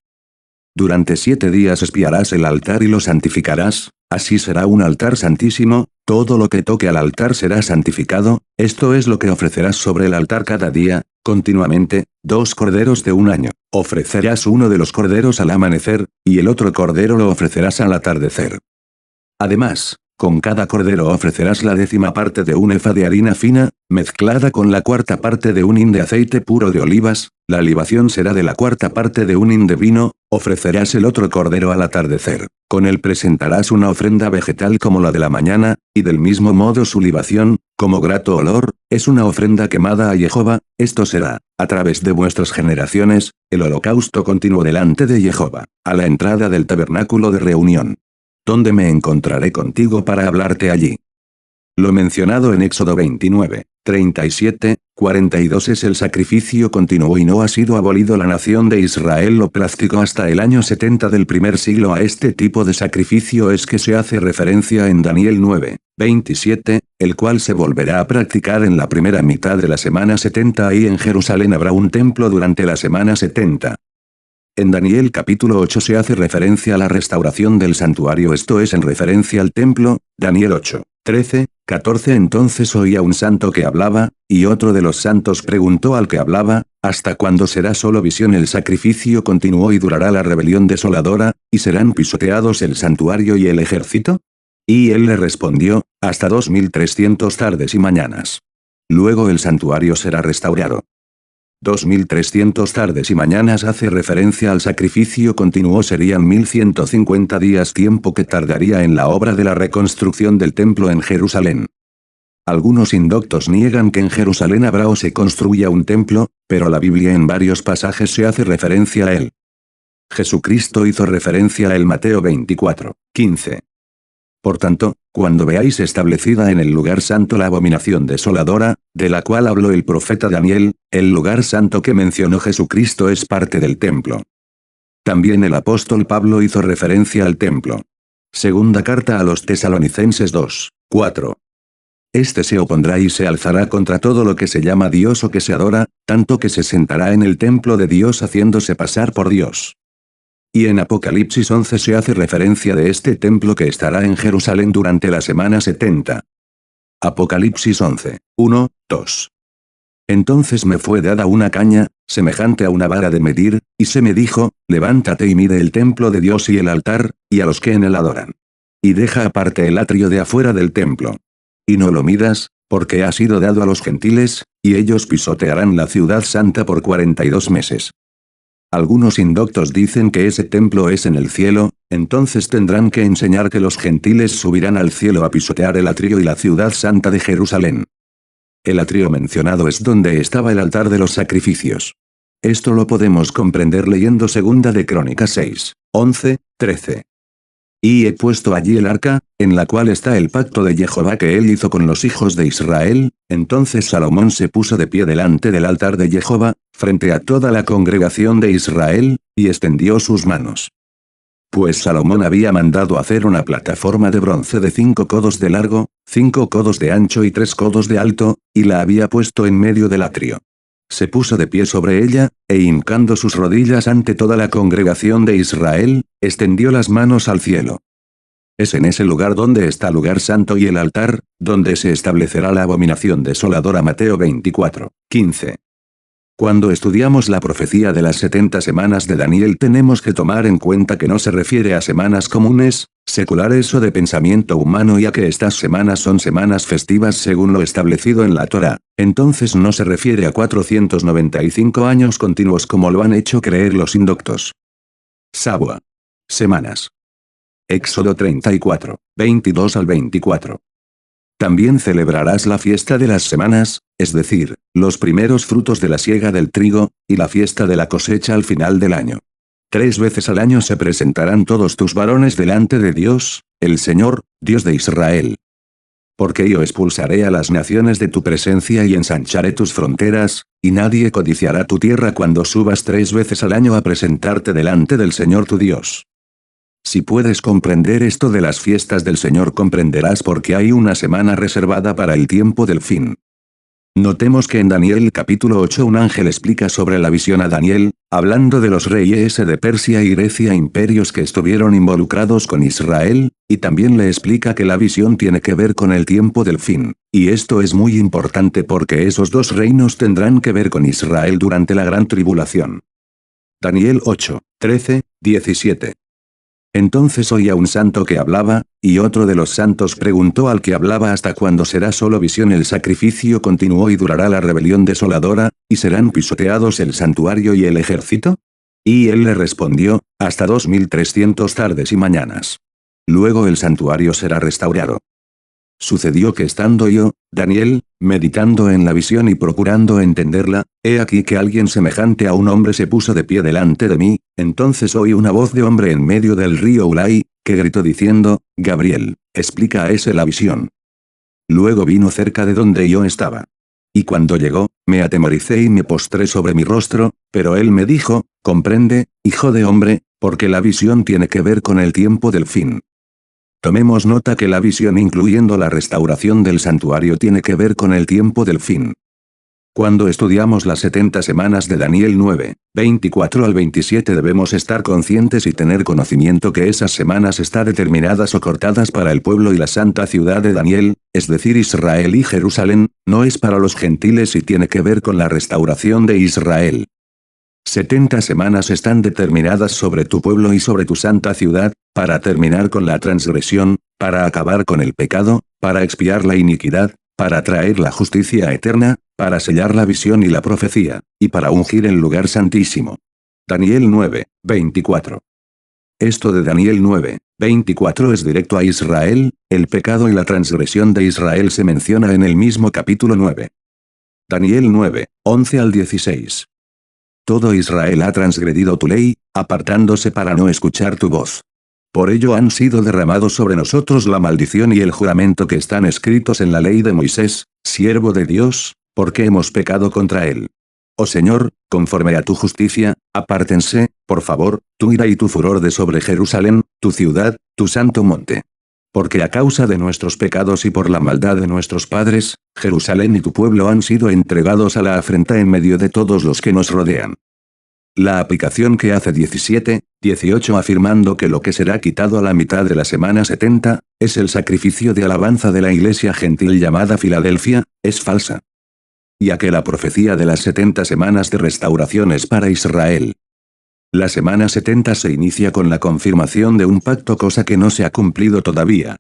Durante 7 días espiarás el altar y lo santificarás, así será un altar santísimo, todo lo que toque al altar será santificado, esto es lo que ofrecerás sobre el altar cada día, continuamente, 2 corderos de un año, ofrecerás uno de los corderos al amanecer, y el otro cordero lo ofrecerás al atardecer. Además, con cada cordero ofrecerás la 10ª parte de un efa de harina fina, mezclada con la 4ª parte de un hin de aceite puro de olivas, la libación será de la 4ª parte de un hin de vino, ofrecerás el otro cordero al atardecer, con él presentarás una ofrenda vegetal como la de la mañana, y del mismo modo su libación, como grato olor, es una ofrenda quemada a Jehová, esto será, a través de vuestras generaciones, el holocausto continuo delante de Jehová, a la entrada del tabernáculo de reunión. ¿Dónde me encontraré contigo para hablarte allí? Lo mencionado en Éxodo 29, 37, 42 es el sacrificio continuo y no ha sido abolido. La nación de Israel lo practicó hasta el año 70 del primer siglo. A este tipo de sacrificio es que se hace referencia en Daniel 9, 27, el cual se volverá a practicar en la primera mitad de la semana 70 y en Jerusalén habrá un templo durante la semana 70. En Daniel capítulo 8 se hace referencia a la restauración del santuario, esto es en referencia al templo, Daniel 8, 13, 14. Entonces oía un santo que hablaba, y otro de los santos preguntó al que hablaba, ¿hasta cuándo será solo visión el sacrificio continuo y durará la rebelión desoladora, y serán pisoteados el santuario y el ejército? Y él le respondió, hasta 2300 tardes y mañanas. Luego el santuario será restaurado. 2300 tardes y mañanas hace referencia al sacrificio continuo, serían 1150 días, tiempo que tardaría en la obra de la reconstrucción del templo en Jerusalén. Algunos indoctos niegan que en Jerusalén habrá o se construya un templo, pero la Biblia en varios pasajes se hace referencia a él. Jesucristo hizo referencia a él, Mateo 24, 15. Por tanto, cuando veáis establecida en el lugar santo la abominación desoladora, de la cual habló el profeta Daniel, el lugar santo que mencionó Jesucristo es parte del templo. También el apóstol Pablo hizo referencia al templo. Segunda carta a los Tesalonicenses 2, 4. Este se opondrá y se alzará contra todo lo que se llama Dios o que se adora, tanto que se sentará en el templo de Dios haciéndose pasar por Dios. Y en Apocalipsis 11 se hace referencia de este templo que estará en Jerusalén durante la semana 70. Apocalipsis 11, 1, 2. Entonces me fue dada una caña, semejante a una vara de medir, y se me dijo, levántate y mide el templo de Dios y el altar, y a los que en él adoran. Y deja aparte el atrio de afuera del templo. Y no lo midas, porque ha sido dado a los gentiles, y ellos pisotearán la ciudad santa por 42 meses. Algunos indoctos dicen que ese templo es en el cielo, entonces tendrán que enseñar que los gentiles subirán al cielo a pisotear el atrio y la ciudad santa de Jerusalén. El atrio mencionado es donde estaba el altar de los sacrificios. Esto lo podemos comprender leyendo Segunda de Crónicas 6, 11, 13. Y he puesto allí el arca, en la cual está el pacto de Jehová que él hizo con los hijos de Israel. Entonces Salomón se puso de pie delante del altar de Jehová, frente a toda la congregación de Israel, y extendió sus manos. Pues Salomón había mandado hacer una plataforma de bronce de 5 codos de largo, 5 codos de ancho y 3 codos de alto, y la había puesto en medio del atrio. Se puso de pie sobre ella, e hincando sus rodillas ante toda la congregación de Israel, extendió las manos al cielo. Es en ese lugar donde está el lugar santo y el altar, donde se establecerá la abominación desoladora. Mateo 24, 15. Cuando estudiamos la profecía de las 70 semanas de Daniel tenemos que tomar en cuenta que no se refiere a semanas comunes, seculares o de pensamiento humano, ya que estas semanas son semanas festivas según lo establecido en la Torá. Entonces no se refiere a 495 años continuos como lo han hecho creer los indoctos. Sabua. Semanas. Éxodo 34, 22 al 24. También celebrarás la fiesta de las semanas, es decir, los primeros frutos de la siega del trigo, y la fiesta de la cosecha al final del año. 3 veces al año se presentarán todos tus varones delante de Dios, el Señor, Dios de Israel. Porque yo expulsaré a las naciones de tu presencia y ensancharé tus fronteras, y nadie codiciará tu tierra cuando subas 3 veces al año a presentarte delante del Señor tu Dios. Si puedes comprender esto de las fiestas del Señor, comprenderás por qué hay una semana reservada para el tiempo del fin. Notemos que en Daniel capítulo 8 un ángel explica sobre la visión a Daniel, hablando de los reyes de Persia y Grecia, imperios que estuvieron involucrados con Israel, y también le explica que la visión tiene que ver con el tiempo del fin, y esto es muy importante porque esos dos reinos tendrán que ver con Israel durante la gran tribulación. Daniel 8, 13, 17. Entonces oía un santo que hablaba, y otro de los santos preguntó al que hablaba hasta cuándo será solo visión el sacrificio continuo y durará la rebelión desoladora, y serán pisoteados el santuario y el ejército. Y él le respondió, hasta 2300 tardes y mañanas. Luego el santuario será restaurado. Sucedió que estando yo, Daniel, meditando en la visión y procurando entenderla, he aquí que alguien semejante a un hombre se puso de pie delante de mí, entonces oí una voz de hombre en medio del río Ulai, que gritó diciendo, Gabriel, explica a ese la visión. Luego vino cerca de donde yo estaba. Y cuando llegó, me atemoricé y me postré sobre mi rostro, pero él me dijo, comprende, hijo de hombre, porque la visión tiene que ver con el tiempo del fin. Tomemos nota que la visión incluyendo la restauración del santuario tiene que ver con el tiempo del fin. Cuando estudiamos las 70 semanas de Daniel 9, 24 al 27 debemos estar conscientes y tener conocimiento que esas semanas están determinadas o cortadas para el pueblo y la santa ciudad de Daniel, es decir Israel y Jerusalén, no es para los gentiles y tiene que ver con la restauración de Israel. 70 semanas están determinadas sobre tu pueblo y sobre tu santa ciudad, para terminar con la transgresión, para acabar con el pecado, para expiar la iniquidad, para traer la justicia eterna, para sellar la visión y la profecía, y para ungir el lugar santísimo. Daniel 9, 24. Esto de Daniel 9, 24 es directo a Israel, el pecado y la transgresión de Israel se menciona en el mismo capítulo 9. Daniel 9, 11 al 16. Todo Israel ha transgredido tu ley, apartándose para no escuchar tu voz. Por ello han sido derramados sobre nosotros la maldición y el juramento que están escritos en la ley de Moisés, siervo de Dios, porque hemos pecado contra él. Oh Señor, conforme a tu justicia, apártense, por favor, tu ira y tu furor de sobre Jerusalén, tu ciudad, tu santo monte. Porque a causa de nuestros pecados y por la maldad de nuestros padres, Jerusalén y tu pueblo han sido entregados a la afrenta en medio de todos los que nos rodean. La aplicación que hace 17, 18 afirmando que lo que será quitado a la mitad de la semana 70, es el sacrificio de alabanza de la iglesia gentil llamada Filadelfia, es falsa. Ya que la profecía de las 70 semanas de restauración es para Israel. La semana 70 se inicia con la confirmación de un pacto, cosa que no se ha cumplido todavía.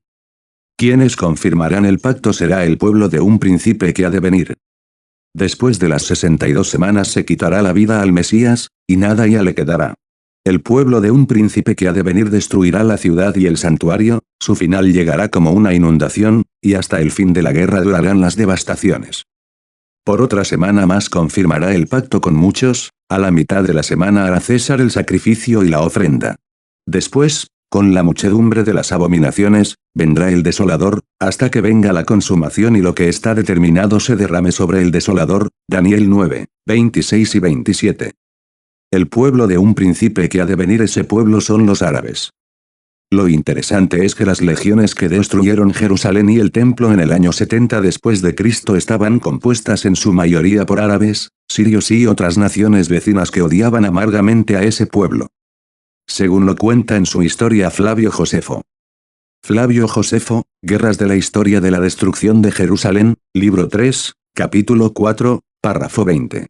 Quienes confirmarán el pacto será el pueblo de un príncipe que ha de venir. Después de las 62 semanas se quitará la vida al Mesías, y nada ya le quedará. El pueblo de un príncipe que ha de venir destruirá la ciudad y el santuario, su final llegará como una inundación, y hasta el fin de la guerra durarán las devastaciones. Por otra semana más confirmará el pacto con muchos, a la mitad de la semana hará César el sacrificio y la ofrenda. Después, con la muchedumbre de las abominaciones, vendrá el desolador, hasta que venga la consumación y lo que está determinado se derrame sobre el desolador, Daniel 9, 26 y 27. El pueblo de un príncipe que ha de venir, ese pueblo son los árabes. Lo interesante es que las legiones que destruyeron Jerusalén y el templo en el año 70 después de Cristo estaban compuestas en su mayoría por árabes, sirios y otras naciones vecinas que odiaban amargamente a ese pueblo. Según lo cuenta en su historia Flavio Josefo. Flavio Josefo, Guerras de la Historia de la Destrucción de Jerusalén, libro 3, capítulo 4, párrafo 20.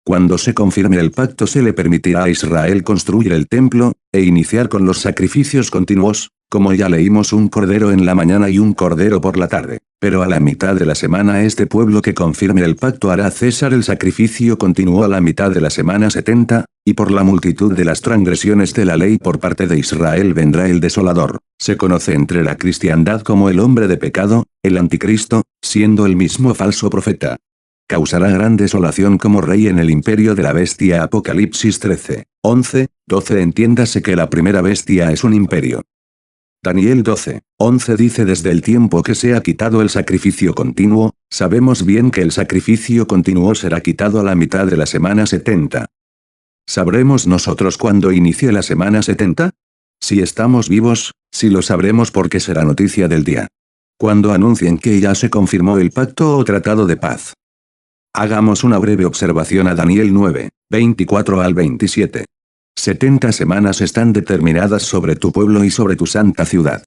Cuando se confirme el pacto se le permitirá a Israel construir el templo, e iniciar con los sacrificios continuos, como ya leímos, un cordero en la mañana y un cordero por la tarde. Pero a la mitad de la semana este pueblo que confirme el pacto hará cesar el sacrificio continuo a la mitad de la semana 70, y por la multitud de las transgresiones de la ley por parte de Israel vendrá el desolador. Se conoce entre la cristiandad como el hombre de pecado, el anticristo, siendo el mismo falso profeta. Causará gran desolación como rey en el imperio de la bestia. Apocalipsis 13, 11, 12. Entiéndase que la primera bestia es un imperio. Daniel 12, 11 dice: desde el tiempo que se ha quitado el sacrificio continuo, sabemos bien que el sacrificio continuo será quitado a la mitad de la semana 70. ¿Sabremos nosotros cuándo inicie la semana 70? Si estamos vivos, sí lo sabremos porque será noticia del día. Cuando anuncien que ya se confirmó el pacto o tratado de paz. Hagamos una breve observación a Daniel 9, 24 al 27. 70 semanas están determinadas sobre tu pueblo y sobre tu santa ciudad.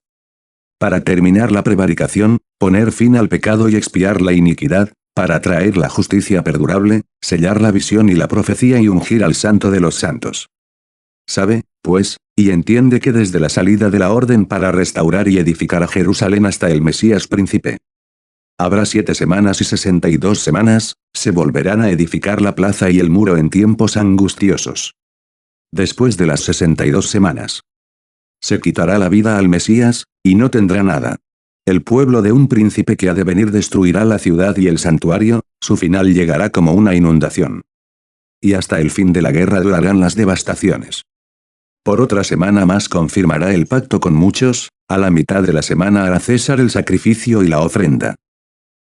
Para terminar la prevaricación, poner fin al pecado y expiar la iniquidad, para traer la justicia perdurable, sellar la visión y la profecía y ungir al santo de los santos. Sabe, pues, y entiende que desde la salida de la orden para restaurar y edificar a Jerusalén hasta el Mesías príncipe. Habrá 7 semanas y 62 semanas, se volverán a edificar la plaza y el muro en tiempos angustiosos. Después de las 62 semanas, se quitará la vida al Mesías, y no tendrá nada. El pueblo de un príncipe que ha de venir destruirá la ciudad y el santuario, su final llegará como una inundación. Y hasta el fin de la guerra durarán las devastaciones. Por otra semana más confirmará el pacto con muchos, a la mitad de la semana hará César el sacrificio y la ofrenda.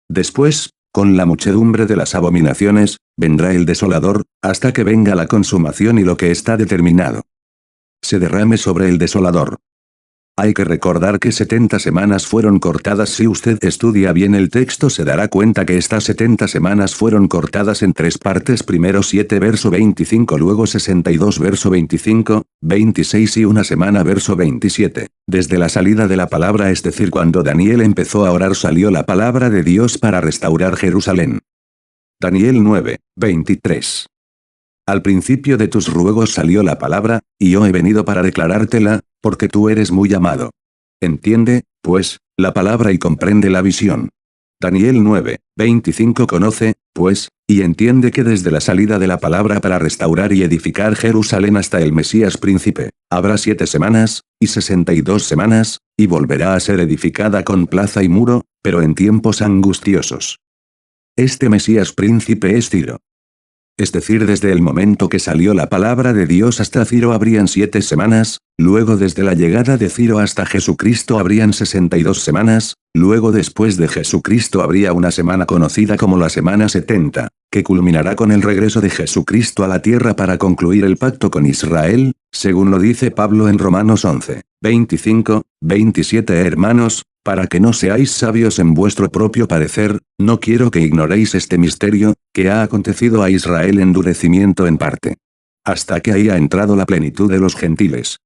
Después, con la muchedumbre de las abominaciones, vendrá el desolador, hasta que venga la consumación y lo que está determinado se derrame sobre el desolador. Hay que recordar que 70 semanas fueron cortadas. Si usted estudia bien el texto se dará cuenta que estas 70 semanas fueron cortadas en 3 partes: primero 7 verso 25, luego 62 verso 25, 26 y una semana verso 27. Desde la salida de la palabra, es decir, cuando Daniel empezó a orar, salió la palabra de Dios para restaurar Jerusalén. Daniel 9, 23. Al principio de tus ruegos salió la palabra, y yo he venido para declarártela, porque tú eres muy amado. Entiende, pues, la palabra y comprende la visión. Daniel 9, 25 conoce, pues, y entiende que desde la salida de la palabra para restaurar y edificar Jerusalén hasta el Mesías príncipe, habrá 7 semanas, y 62 semanas, y volverá a ser edificada con plaza y muro, pero en tiempos angustiosos. Este Mesías príncipe es Ciro. Es decir, desde el momento que salió la palabra de Dios hasta Ciro habrían 7 semanas, luego desde la llegada de Ciro hasta Jesucristo habrían 62 semanas, luego después de Jesucristo habría una semana conocida como la semana 70, que culminará con el regreso de Jesucristo a la tierra para concluir el pacto con Israel, según lo dice Pablo en Romanos 11, 25, 27. Hermanos, para que no seáis sabios en vuestro propio parecer, no quiero que ignoréis este misterio, que ha acontecido a Israel endurecimiento en parte. Hasta que haya entrado la plenitud de los gentiles.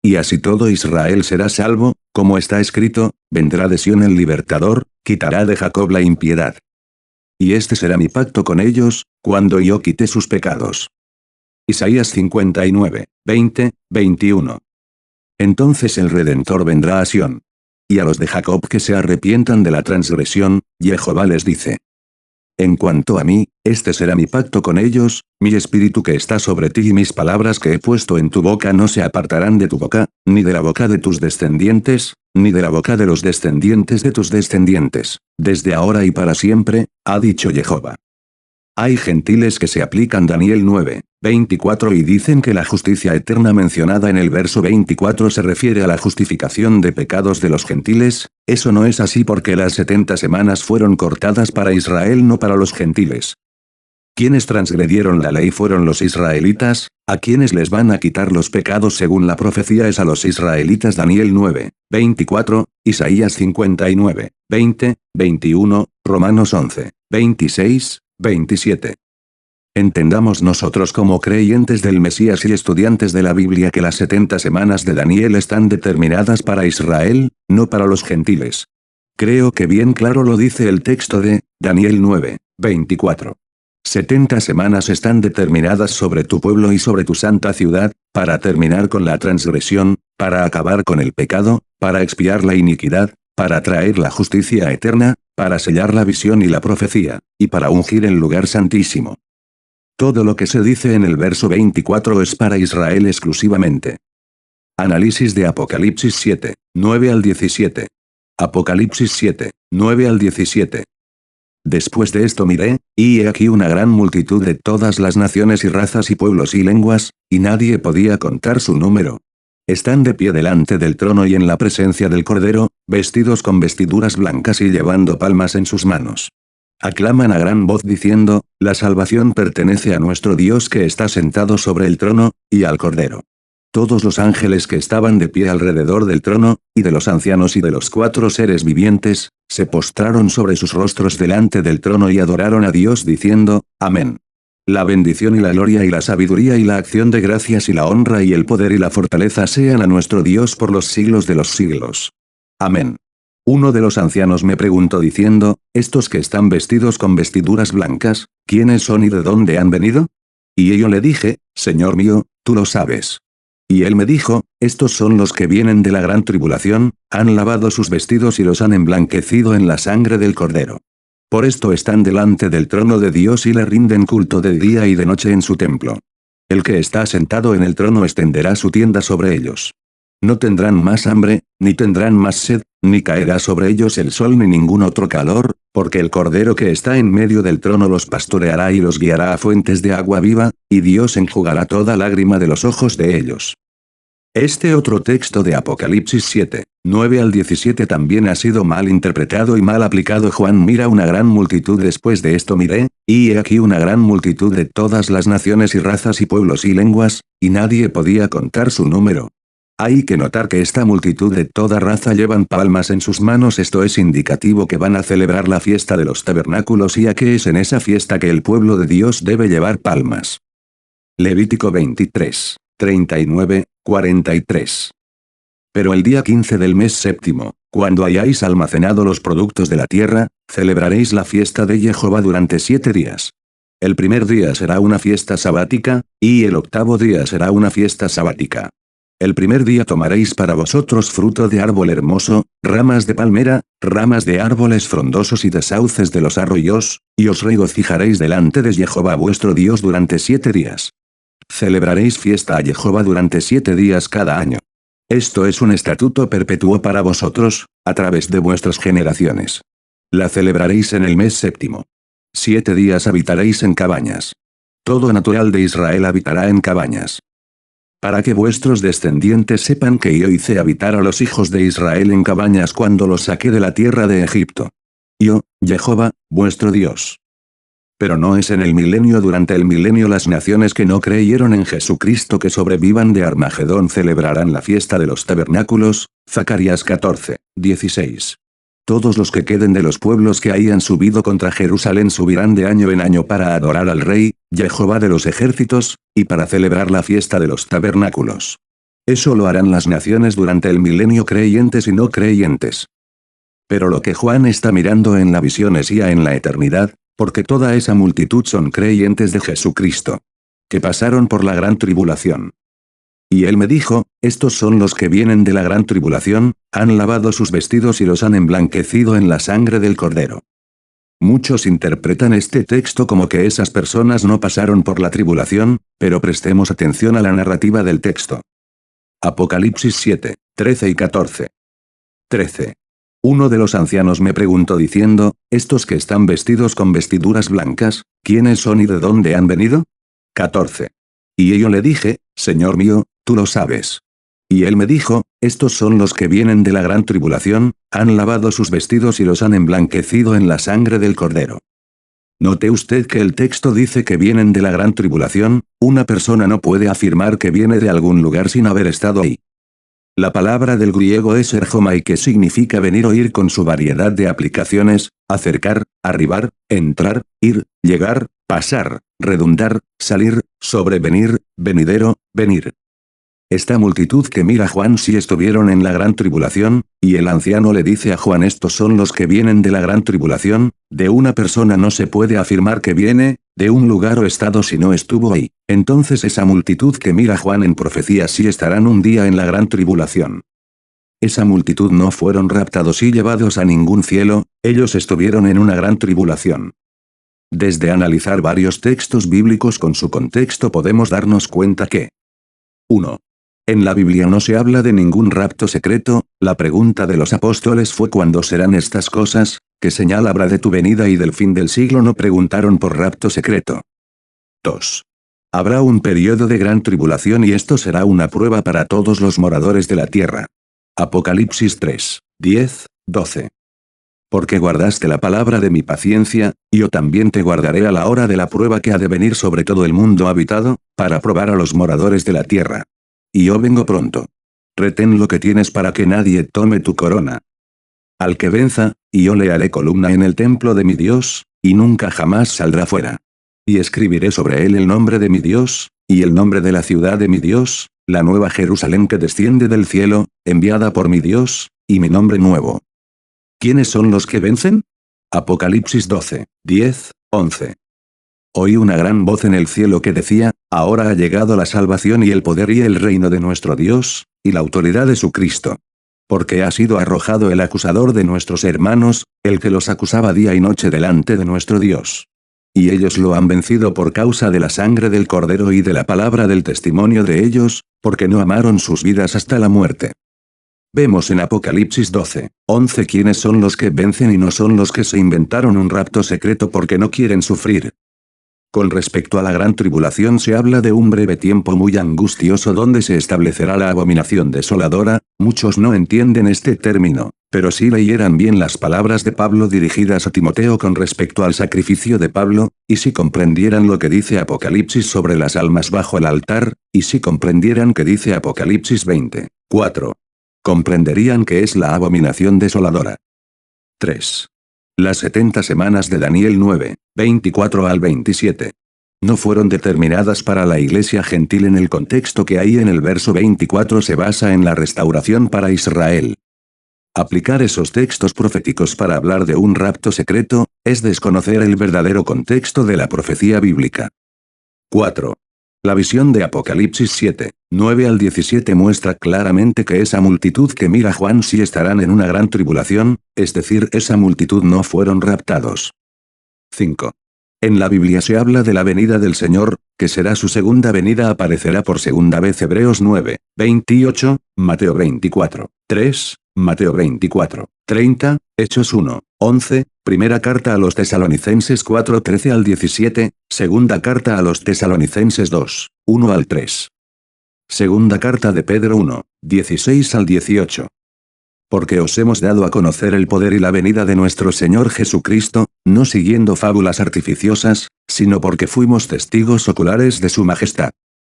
Y así todo Israel será salvo, como está escrito, vendrá de Sión el libertador, quitará de Jacob la impiedad. Y este será mi pacto con ellos, cuando yo quite sus pecados. Isaías 59, 20, 21. Entonces el Redentor vendrá a Sión. Y a los de Jacob que se arrepientan de la transgresión, Jehová les dice: en cuanto a mí, este será mi pacto con ellos, mi espíritu que está sobre ti y mis palabras que he puesto en tu boca no se apartarán de tu boca, ni de la boca de tus descendientes, ni de la boca de los descendientes de tus descendientes, desde ahora y para siempre, ha dicho Jehová. Hay gentiles que se aplican Daniel 9, 24 y dicen que la justicia eterna mencionada en el verso 24 se refiere a la justificación de pecados de los gentiles. Eso no es así porque las 70 semanas fueron cortadas para Israel, no para los gentiles. Quienes transgredieron la ley fueron los israelitas, a quienes les van a quitar los pecados según la profecía es a los israelitas. Daniel 9, 24, Isaías 59, 20, 21, Romanos 11, 26, 27. Entendamos nosotros como creyentes del Mesías y estudiantes de la Biblia que las 70 semanas de Daniel están determinadas para Israel, no para los gentiles. Creo que bien claro lo dice el texto de Daniel 9, 24. 70 semanas están determinadas sobre tu pueblo y sobre tu santa ciudad, para terminar con la transgresión, para acabar con el pecado, para expiar la iniquidad, para traer la justicia eterna, para sellar la visión y la profecía, y para ungir el lugar santísimo. Todo lo que se dice en el verso 24 es para Israel exclusivamente. Análisis de Apocalipsis 7, 9 al 17. Apocalipsis 7, 9 al 17. Después de esto miré, y he aquí una gran multitud de todas las naciones y razas y pueblos y lenguas, y nadie podía contar su número. Están de pie delante del trono y en la presencia del Cordero, vestidos con vestiduras blancas y llevando palmas en sus manos. Aclaman a gran voz diciendo: la salvación pertenece a nuestro Dios que está sentado sobre el trono, y al Cordero. Todos los ángeles que estaban de pie alrededor del trono, y de los ancianos y de los 4 seres vivientes, se postraron sobre sus rostros delante del trono y adoraron a Dios diciendo: Amén. La bendición y la gloria y la sabiduría y la acción de gracias y la honra y el poder y la fortaleza sean a nuestro Dios por los siglos de los siglos. Amén. Uno de los ancianos me preguntó diciendo: ¿estos que están vestidos con vestiduras blancas, quiénes son y de dónde han venido? Y yo le dije: Señor mío, tú lo sabes. Y él me dijo: estos son los que vienen de la gran tribulación, han lavado sus vestidos y los han emblanquecido en la sangre del Cordero. Por esto están delante del trono de Dios y le rinden culto de día y de noche en su templo. El que está sentado en el trono extenderá su tienda sobre ellos. No tendrán más hambre, ni tendrán más sed, ni caerá sobre ellos el sol ni ningún otro calor, porque el Cordero que está en medio del trono los pastoreará y los guiará a fuentes de agua viva, y Dios enjugará toda lágrima de los ojos de ellos. Este otro texto de Apocalipsis 7, 9 al 17 también ha sido mal interpretado y mal aplicado. Juan mira una gran multitud. Después de esto miré, y he aquí una gran multitud de todas las naciones y razas y pueblos y lenguas, y nadie podía contar su número. Hay que notar que esta multitud de toda raza llevan palmas en sus manos. Esto es indicativo que van a celebrar la fiesta de los tabernáculos, y a que es en esa fiesta que el pueblo de Dios debe llevar palmas. Levítico 23, 39, 43. Pero el día 15 del mes séptimo, cuando hayáis almacenado los productos de la tierra, celebraréis la fiesta de Jehová durante 7 días. El primer día será una fiesta sabática, y el octavo día será una fiesta sabática. El primer día tomaréis para vosotros fruto de árbol hermoso, ramas de palmera, ramas de árboles frondosos y de sauces de los arroyos, y os regocijaréis delante de Jehová vuestro Dios durante 7 días. Celebraréis fiesta a Jehová durante 7 días cada año. Esto es un estatuto perpetuo para vosotros, a través de vuestras generaciones. La celebraréis en el mes séptimo. 7 días habitaréis en cabañas. Todo natural de Israel habitará en cabañas. Para que vuestros descendientes sepan que yo hice habitar a los hijos de Israel en cabañas cuando los saqué de la tierra de Egipto. Yo, Jehová, vuestro Dios. Pero no es en el milenio. Durante el milenio las naciones que no creyeron en Jesucristo que sobrevivan de Armagedón celebrarán la fiesta de los tabernáculos. Zacarías 14, 16. Todos los que queden de los pueblos que hayan subido contra Jerusalén subirán de año en año para adorar al Rey, Jehová de los ejércitos, y para celebrar la fiesta de los tabernáculos. Eso lo harán las naciones durante el milenio, creyentes y no creyentes. Pero lo que Juan está mirando en la visión es ya en la eternidad, porque toda esa multitud son creyentes de Jesucristo, que pasaron por la gran tribulación. Y él me dijo, estos son los que vienen de la gran tribulación, han lavado sus vestidos y los han emblanquecido en la sangre del Cordero. Muchos interpretan este texto como que esas personas no pasaron por la tribulación, pero prestemos atención a la narrativa del texto. Apocalipsis 7, 13 y 14. 13. Uno de los ancianos me preguntó diciendo, estos que están vestidos con vestiduras blancas, ¿quiénes son y de dónde han venido? 14. Y yo le dije, Señor mío, tú lo sabes. Y él me dijo, estos son los que vienen de la gran tribulación, han lavado sus vestidos y los han emblanquecido en la sangre del Cordero. Note usted que el texto dice que vienen de la gran tribulación. Una persona no puede afirmar que viene de algún lugar sin haber estado ahí. La palabra del griego es erjomai, que significa venir o ir con su variedad de aplicaciones, acercar, arribar, entrar, ir, llegar, pasar, redundar, salir, sobrevenir, venidero, venir. Esta multitud que mira Juan sí estuvieron en la gran tribulación, y el anciano le dice a Juan, estos son los que vienen de la gran tribulación. De una persona no se puede afirmar que viene de un lugar o estado si no estuvo ahí. Entonces esa multitud que mira Juan en profecía sí estarán un día en la gran tribulación. Esa multitud no fueron raptados y llevados a ningún cielo, ellos estuvieron en una gran tribulación. Desde analizar varios textos bíblicos con su contexto podemos darnos cuenta que 1. En la Biblia no se habla de ningún rapto secreto. La pregunta de los apóstoles fue ¿cuándo serán estas cosas? ¿Qué señal habrá de tu venida y del fin del siglo? No preguntaron por rapto secreto. 2. Habrá un periodo de gran tribulación y esto será una prueba para todos los moradores de la tierra. Apocalipsis 3, 10, 12. Porque guardaste la palabra de mi paciencia, yo también te guardaré a la hora de la prueba que ha de venir sobre todo el mundo habitado, para probar a los moradores de la tierra. Y yo vengo pronto. Retén lo que tienes para que nadie tome tu corona. Al que venza, y yo le haré columna en el templo de mi Dios, y nunca jamás saldrá fuera. Y escribiré sobre él el nombre de mi Dios, y el nombre de la ciudad de mi Dios, la nueva Jerusalén que desciende del cielo, enviada por mi Dios, y mi nombre nuevo. ¿Quiénes son los que vencen? Apocalipsis 12, 10, 11. Oí una gran voz en el cielo que decía, ahora ha llegado la salvación y el poder y el reino de nuestro Dios, y la autoridad de su Cristo. Porque ha sido arrojado el acusador de nuestros hermanos, el que los acusaba día y noche delante de nuestro Dios. Y ellos lo han vencido por causa de la sangre del Cordero y de la palabra del testimonio de ellos, porque no amaron sus vidas hasta la muerte. Vemos en Apocalipsis 12, 11 quiénes son los que vencen y no son los que se inventaron un rapto secreto porque no quieren sufrir. Con respecto a la gran tribulación se habla de un breve tiempo muy angustioso donde se establecerá la abominación desoladora. Muchos no entienden este término, pero si leyeran bien las palabras de Pablo dirigidas a Timoteo con respecto al sacrificio de Pablo, y si comprendieran lo que dice Apocalipsis sobre las almas bajo el altar, y si comprendieran que dice Apocalipsis 20:4, comprenderían que es la abominación desoladora. 3. Las 70 semanas de Daniel 9:24 al 27. No fueron determinadas para la iglesia gentil en el contexto que hay en el verso 24 se basa en la restauración para Israel. Aplicar esos textos proféticos para hablar de un rapto secreto, es desconocer el verdadero contexto de la profecía bíblica. 4. La visión de Apocalipsis 7:9 al 17 muestra claramente que esa multitud que mira Juan sí estarán en una gran tribulación, es decir, esa multitud no fueron raptados. 5. En la Biblia se habla de la venida del Señor, que será su segunda venida aparecerá por segunda vez Hebreos 9:28, Mateo 24:3, Mateo 24:30, Hechos 1:11, primera carta a los Tesalonicenses 4:13 al 17, segunda carta a los Tesalonicenses 2:1 al 3. Segunda carta de Pedro 1:16 al 18. Porque os hemos dado a conocer el poder y la venida de nuestro Señor Jesucristo, no siguiendo fábulas artificiosas, sino porque fuimos testigos oculares de su majestad.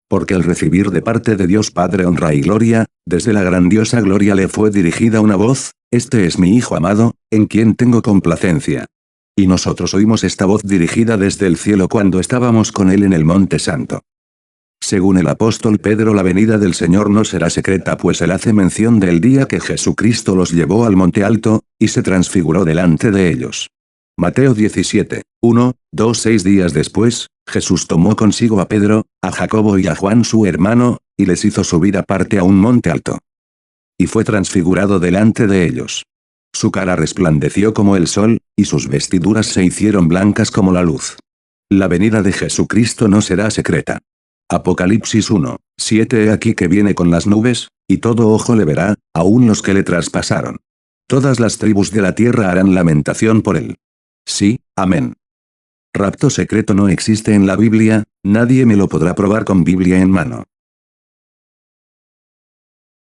Porque al recibir de parte de Dios Padre honra y gloria, desde la grandiosa gloria le fue dirigida una voz: este es mi Hijo amado, en quien tengo complacencia. Y nosotros oímos esta voz dirigida desde el cielo cuando estábamos con él en el Monte Santo. Según el apóstol Pedro, la venida del Señor no será secreta, pues él hace mención del día que Jesucristo los llevó al monte alto, y se transfiguró delante de ellos. Mateo 17:1, 2. 6 días después, Jesús tomó consigo a Pedro, a Jacobo y a Juan su hermano, y les hizo subir aparte a un monte alto. Y fue transfigurado delante de ellos. Su cara resplandeció como el sol, y sus vestiduras se hicieron blancas como la luz. La venida de Jesucristo no será secreta. Apocalipsis 1:7. He aquí que viene con las nubes, y todo ojo le verá, aun los que le traspasaron. Todas las tribus de la tierra harán lamentación por él. Sí, amén. Rapto secreto no existe en la Biblia, nadie me lo podrá probar con Biblia en mano.